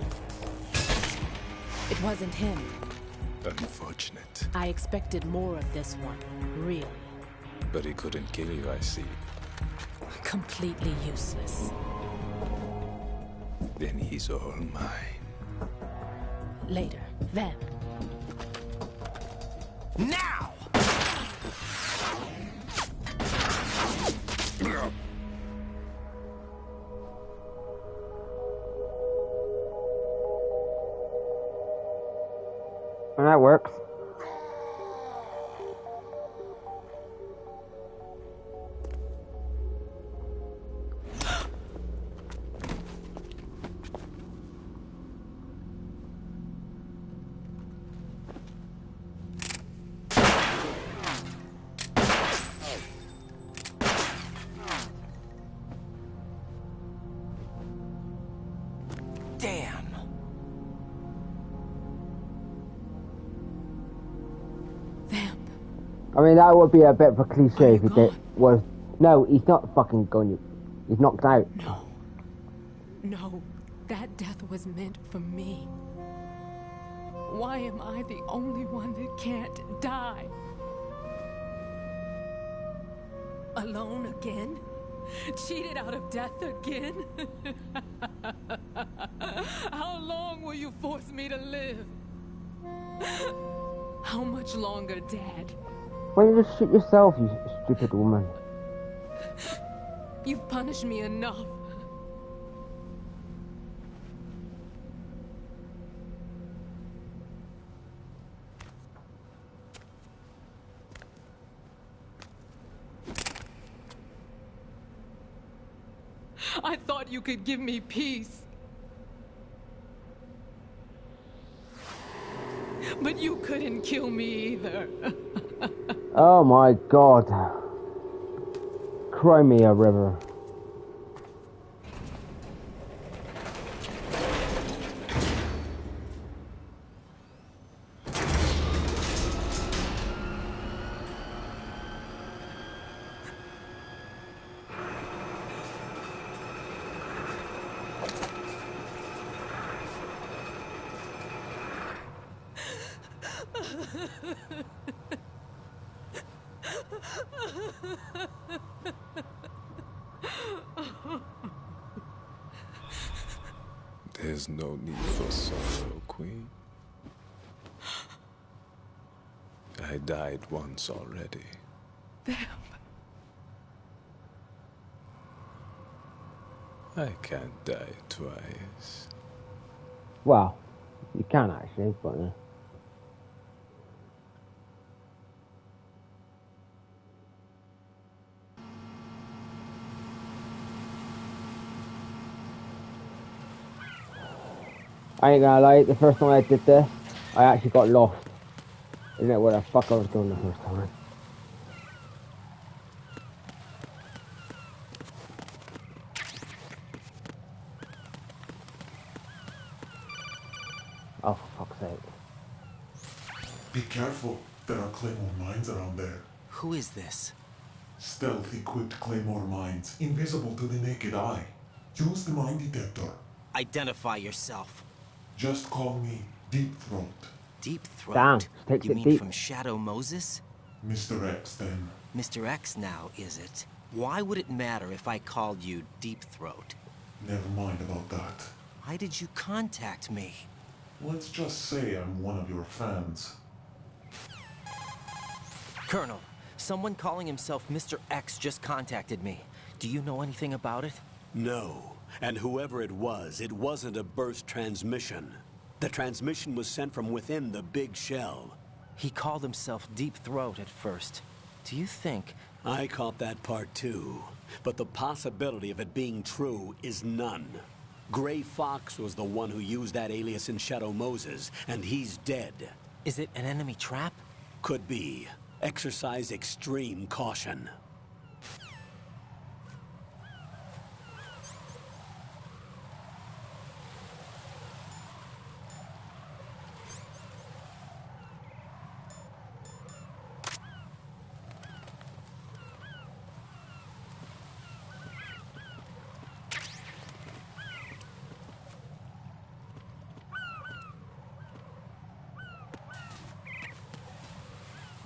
It wasn't him. Unfortunate. I expected more of this one, really. But he couldn't kill you, I see. Completely useless. Then he's all mine. Later, then. Now! And that works. I mean, that would be a bit of a cliche if it was. No, he's not fucking going. He's knocked out. No, that death was meant for me. Why am I the only one that can't die? Alone again? Cheated out of death again? How long will you force me to live? How much longer, Dad? Why don't you just shoot yourself, you stupid woman? You've punished me enough. I thought you could give me peace. But you couldn't kill me either. Oh my god. Cry me a river. There's no need for sorrow, Queen. I died once already. Them. I can't die twice. Well, you can actually, but I ain't gonna lie, the first time I did this, I actually got lost. I didn't know where the fuck I was going the first time. Oh, for fuck's sake. Be careful, there are Claymore mines around there. Who is this? Stealth equipped Claymore mines, invisible to the naked eye. Use the mine detector. Identify yourself. Just call me Deep Throat. Deep Throat? Damn, takes you it mean deep. from Shadow Moses? Mr. X, then. Mr. X now, is it? Why would it matter if I called you Deep Throat? Never mind about that. Why did you contact me? Let's just say I'm one of your fans. Colonel, someone calling himself Mr. X just contacted me. Do you know anything about it? No. And whoever it wasn't a burst transmission. The transmission was sent from within the big shell. He called himself Deep Throat at first. Do you think... I caught that part too. But the possibility of it being true is none. Gray Fox was the one who used that alias in Shadow Moses, and he's dead. Is it an enemy trap? Could be. Exercise extreme caution.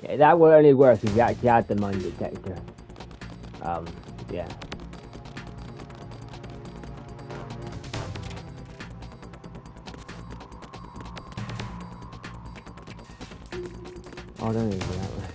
Yeah, that would only work if you actually had the mine detector. Yeah. Oh, I don't even go that way.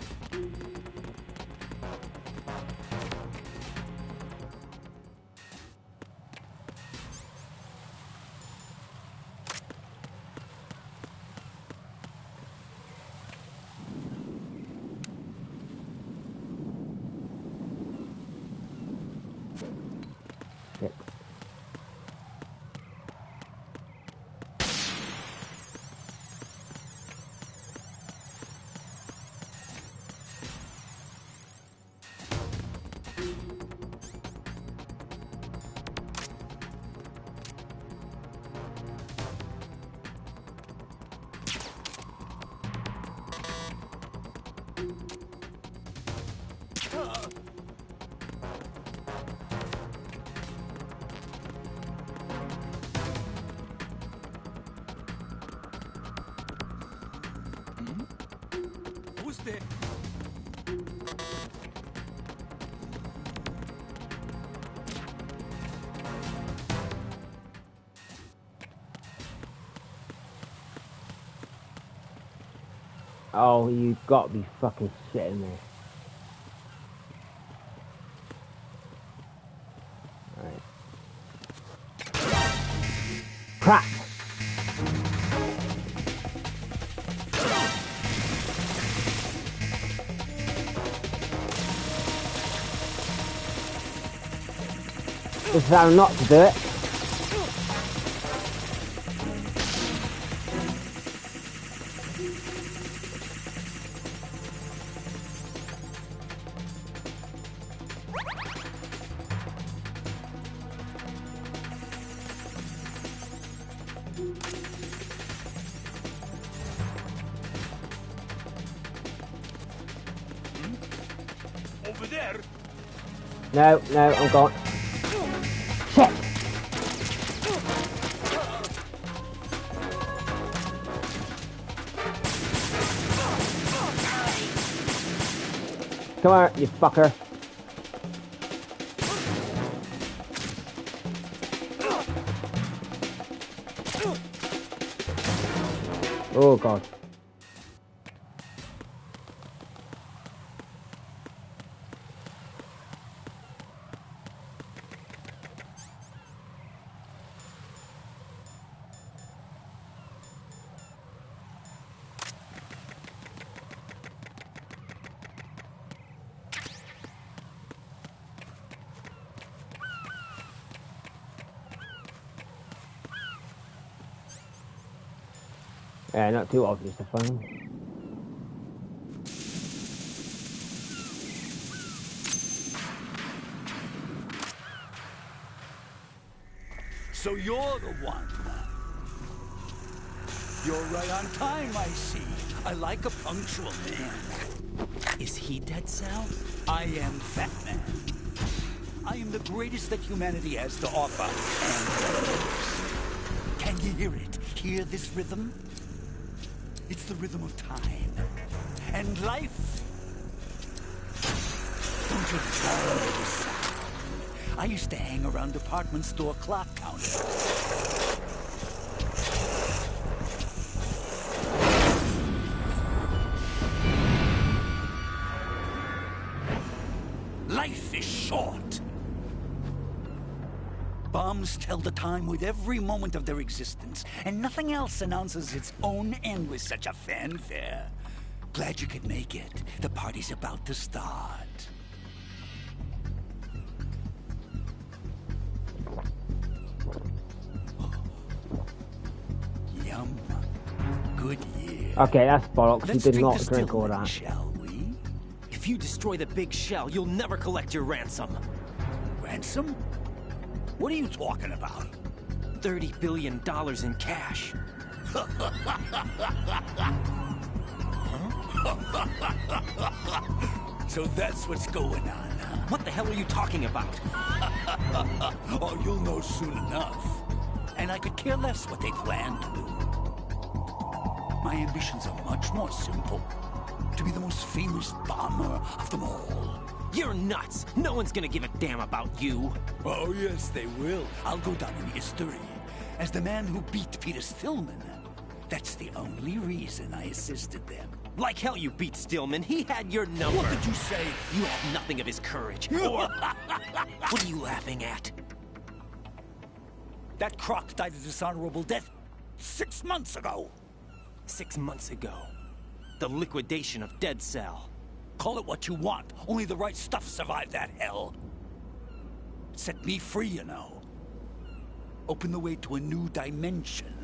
Oh, you got to be fucking shitting me. Right. Crap! This is how not to do it. Over there. No, I'm gone. Shit! Come on, you fucker. Oh god. Yeah, not too obvious to find. So you're the one. You're right on time, I see. I like a punctual man. Is he Dead Cell? I am Fat Man. I am the greatest that humanity has to offer, and can you hear it? Hear this rhythm? It's the rhythm of time and life. Don't you love this sound? I used to hang around department store clock counters. Life is short. Bombs tell the time with every moment of their existence, and nothing else announces its own end with such a fanfare. Glad you could make it. The party's about to start. Yum. Good year. Okay, that's bollocks. You Let's did not the drink all Stillman, that. shall we? If you destroy the big shell, you'll never collect your ransom. Ransom? What are you talking about? $30 billion in cash. So that's what's going on, huh? What the hell are you talking about? Oh, you'll know soon enough. And I could care less what they plan to do. My ambitions are much more simple. To be the most famous bomber of them all. You're nuts! No one's gonna give a damn about you. Oh, yes, they will. I'll go down in history as the man who beat Peter Stillman. That's the only reason I assisted them. Like hell you beat Stillman. He had your number. What did you say? You have nothing of his courage. Or... What are you laughing at? That croc died a dishonorable death 6 months ago. 6 months ago. The liquidation of Dead Cell. Call it what you want. Only the right stuff survived that hell. Set me free, you know. Open the way to a new dimension.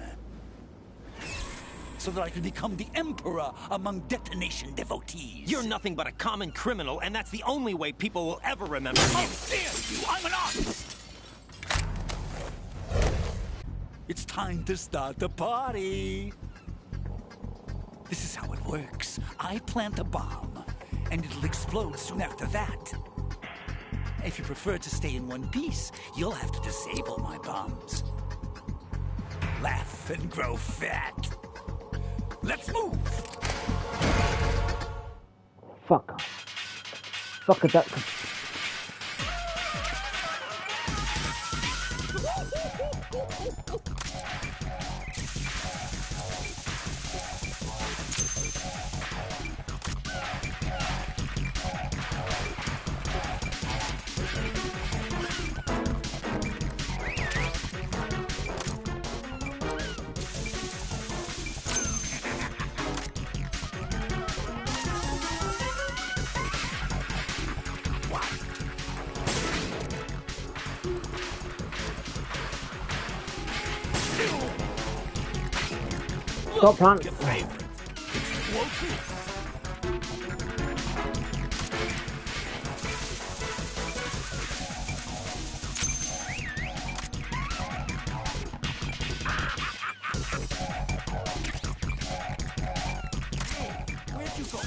So that I can become the Emperor among detonation devotees. You're nothing but a common criminal, and that's the only way people will ever remember you. How dare you! I'm an artist! It's time to start the party. This is how it works. I plant a bomb, and it'll explode soon after that. If you prefer to stay in one piece, you'll have to disable my bombs. Laugh and grow fat. Let's move! Fuck off. Fuck a duck. Stop, plant. Where'd you go?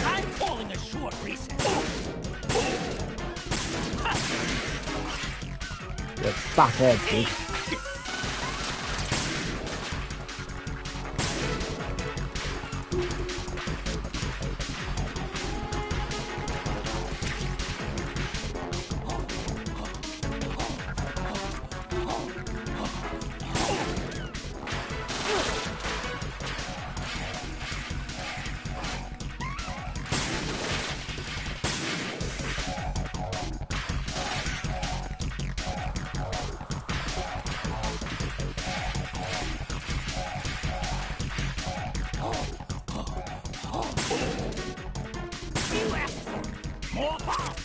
I'm calling a short recess. You're back here, dude. More bombs!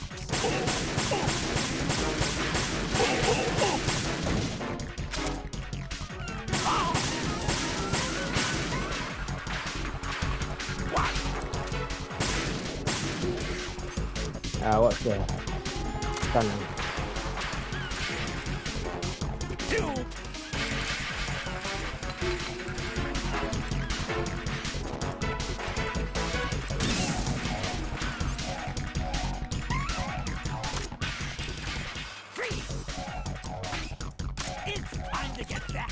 What's the stunning? It's time to get back.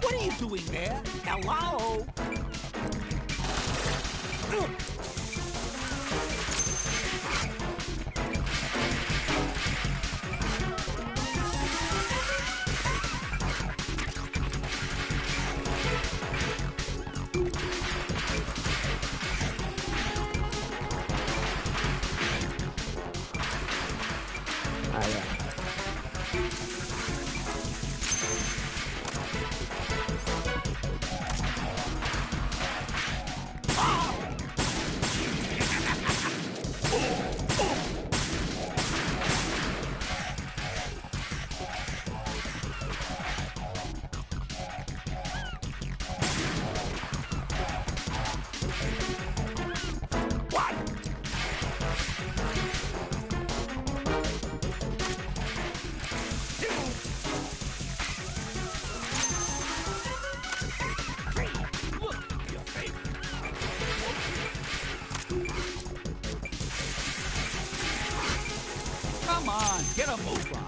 What are you doing there? Hello? Come on, get a move on.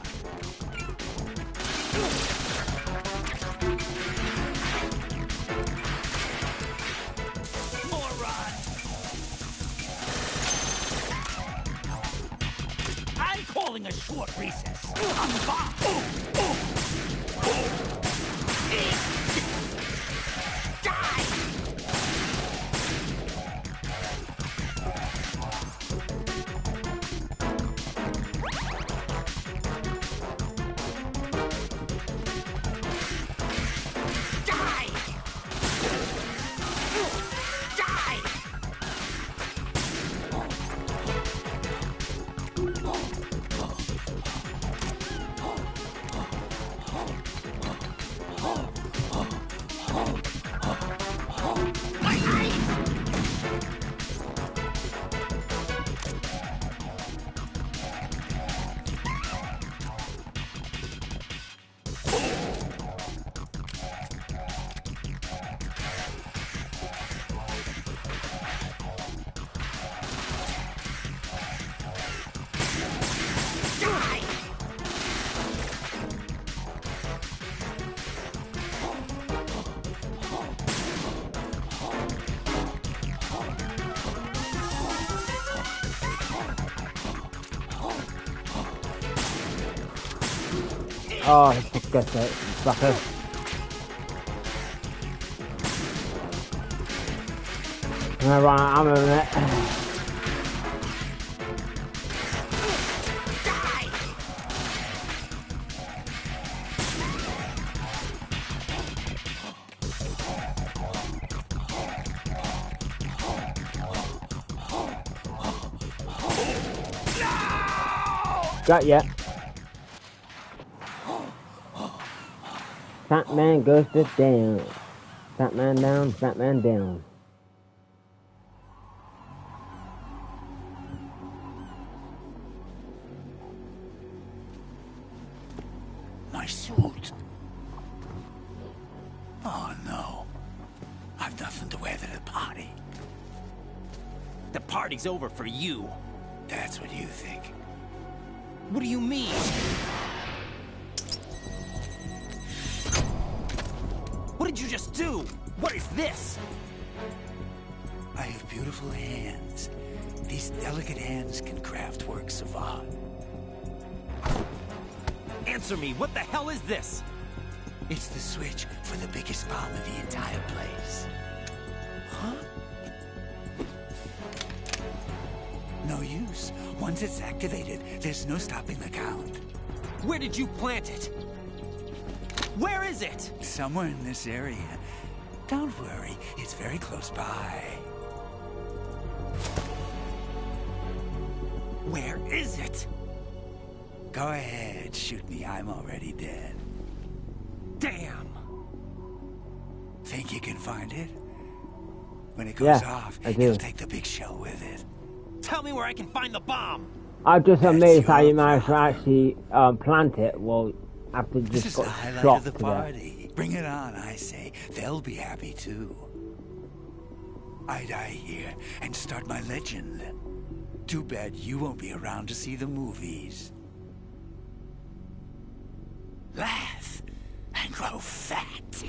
More run. I'm calling a short recess. I'm bomb. Oh, for God's sake, fucker. I'm gonna run out of ammo in a minute. Got ya. Fat man goes to down. Fat man down, fat man down. My suit. Oh no. I've nothing to wear to the party. The party's over for you. That's what you think. What do you mean? What did you just do? What is this? I have beautiful hands. These delicate hands can craft works of art. Answer me, what the hell is this? It's the switch for the biggest bomb in the entire place. Huh? No use. Once it's activated, there's no stopping the count. Where did you plant it? Where is it? Somewhere in this area. Don't worry, it's very close by. Where is it? Go ahead, shoot me, I'm already dead. Damn! Think you can find it? When it goes off, I do. it'll take the big shell with it. Tell me where I can find the bomb! I'm just amazed how you managed to actually plant it while after This just is the got highlight shot of the to death. party. Bring it on, I say. They'll be happy too. I die here and start my legend. Too bad you won't be around to see the movies. Laugh and grow fat.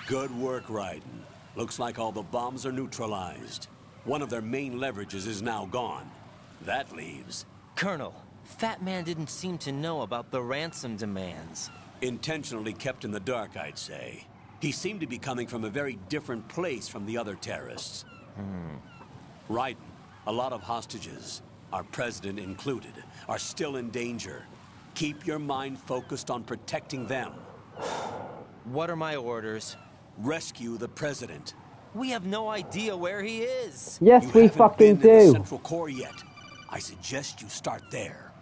Good work, Raiden. Looks like all the bombs are neutralized. One of their main leverages is now gone. That leaves... Colonel, Fat Man didn't seem to know about the ransom demands. Intentionally kept in the dark, I'd say. He seemed to be coming from a very different place from the other terrorists. Raiden, a lot of hostages, our president included, are still in danger. Keep your mind focused on protecting them. What are my orders? Rescue the president. We have no idea where he is. Yes, You we haven't fucking been in the do. Central Core yet. I suggest you start there.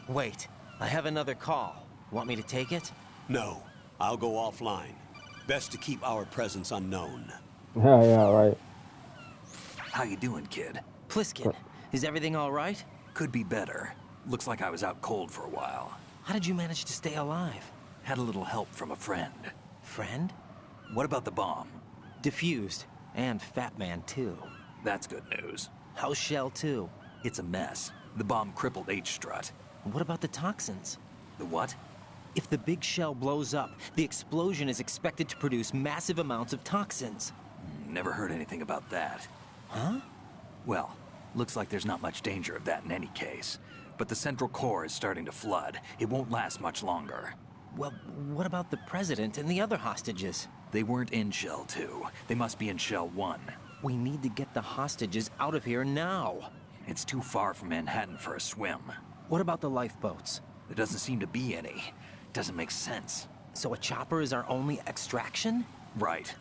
Wait, I have another call. Want me to take it? No, I'll go offline. Best to keep our presence unknown. Yeah, right. How you doing, kid? Pliskin, is everything all right? Could be better. Looks like I was out cold for a while. How did you manage to stay alive? Had a little help from a friend. Friend? What about the bomb? Diffused. And Fat Man, too. That's good news. How's Shell, too? It's a mess. The bomb crippled H-Strut. What about the toxins? The what? If the big shell blows up, the explosion is expected to produce massive amounts of toxins. Never heard anything about that. Huh? Well, looks like there's not much danger of that in any case. But the Central Core is starting to flood. It won't last much longer. Well, what about the president and the other hostages? They weren't in Shell 2. They must be in Shell 1. We need to get the hostages out of here now. It's too far from Manhattan for a swim. What about the lifeboats? There doesn't seem to be any. Doesn't make sense. So a chopper is our only extraction? Right.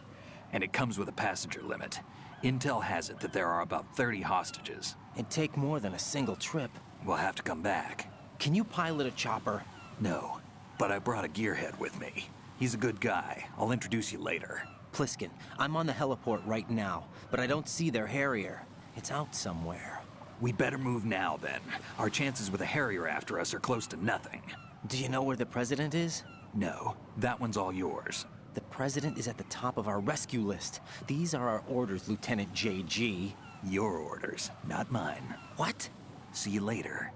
And it comes with a passenger limit. Intel has it that there are about 30 hostages. It'd take more than a single trip. We'll have to come back. Can you pilot a chopper? No, but I brought a gearhead with me. He's a good guy. I'll introduce you later. Pliskin, I'm on the heliport right now, but I don't see their Harrier. It's out somewhere. We better move now, then. Our chances with a Harrier after us are close to nothing. Do you know where the president is? No, that one's all yours. The president is at the top of our rescue list. These are our orders, Lieutenant JG. Your orders, not mine. What? See you later.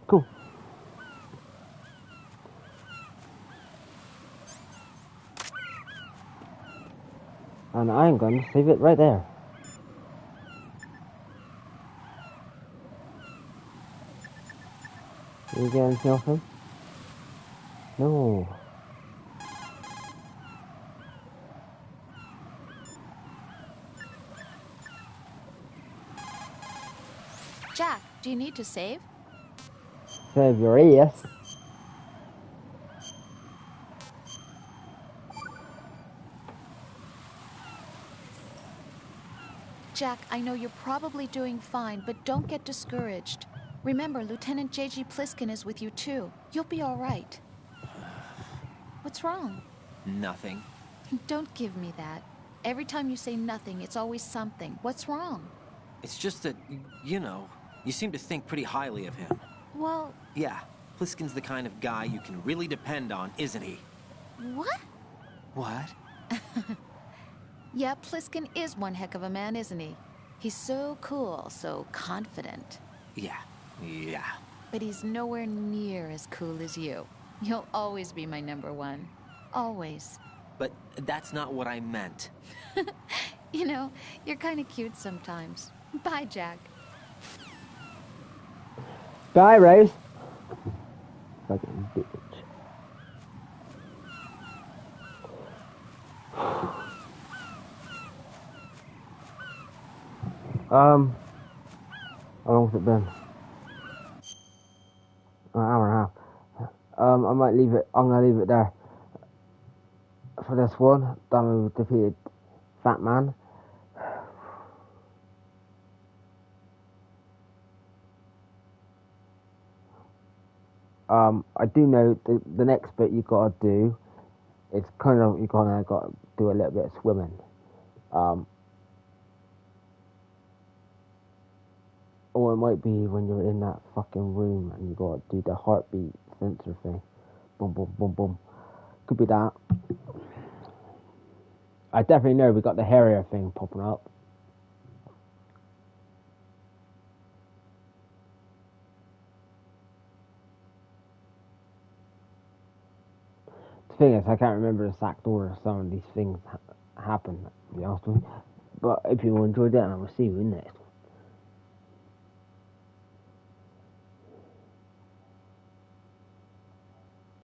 Cool. And I'm going to save it right there. You get anything off him? No. Jack, do you need to save? Save your ears. Jack, I know you're probably doing fine, but don't get discouraged. Remember, Lieutenant J.G. Pliskin is with you too. You'll be all right. What's wrong? Nothing. Don't give me that. Every time you say nothing, it's always something. What's wrong? It's just that, you know, you seem to think pretty highly of him. Well... Yeah, Pliskin's the kind of guy you can really depend on, isn't he? What? What? Yeah, Pliskin is one heck of a man, isn't he? He's so cool, so confident. Yeah. But he's nowhere near as cool as you. You'll always be my number one. Always. But that's not what I meant. You know, you're kind of cute sometimes. Bye, Jack. Bye, Rose. Fucking bitch. How long's it been? An hour and a half. I might leave it. I'm gonna leave it there for this one. Done with defeated Fat Man. I do know the next bit you gotta do. It's kind of you gotta do a little bit of swimming. Or it might be when you're in that fucking room and you gotta do the heartbeat sensor thing. Boom, boom, boom, boom. Could be that. I definitely know we got the Harrier thing popping up. The thing is, I can't remember the exact order some of these things happen, to be honest with you. But if you enjoyed that, I will see you in the next one.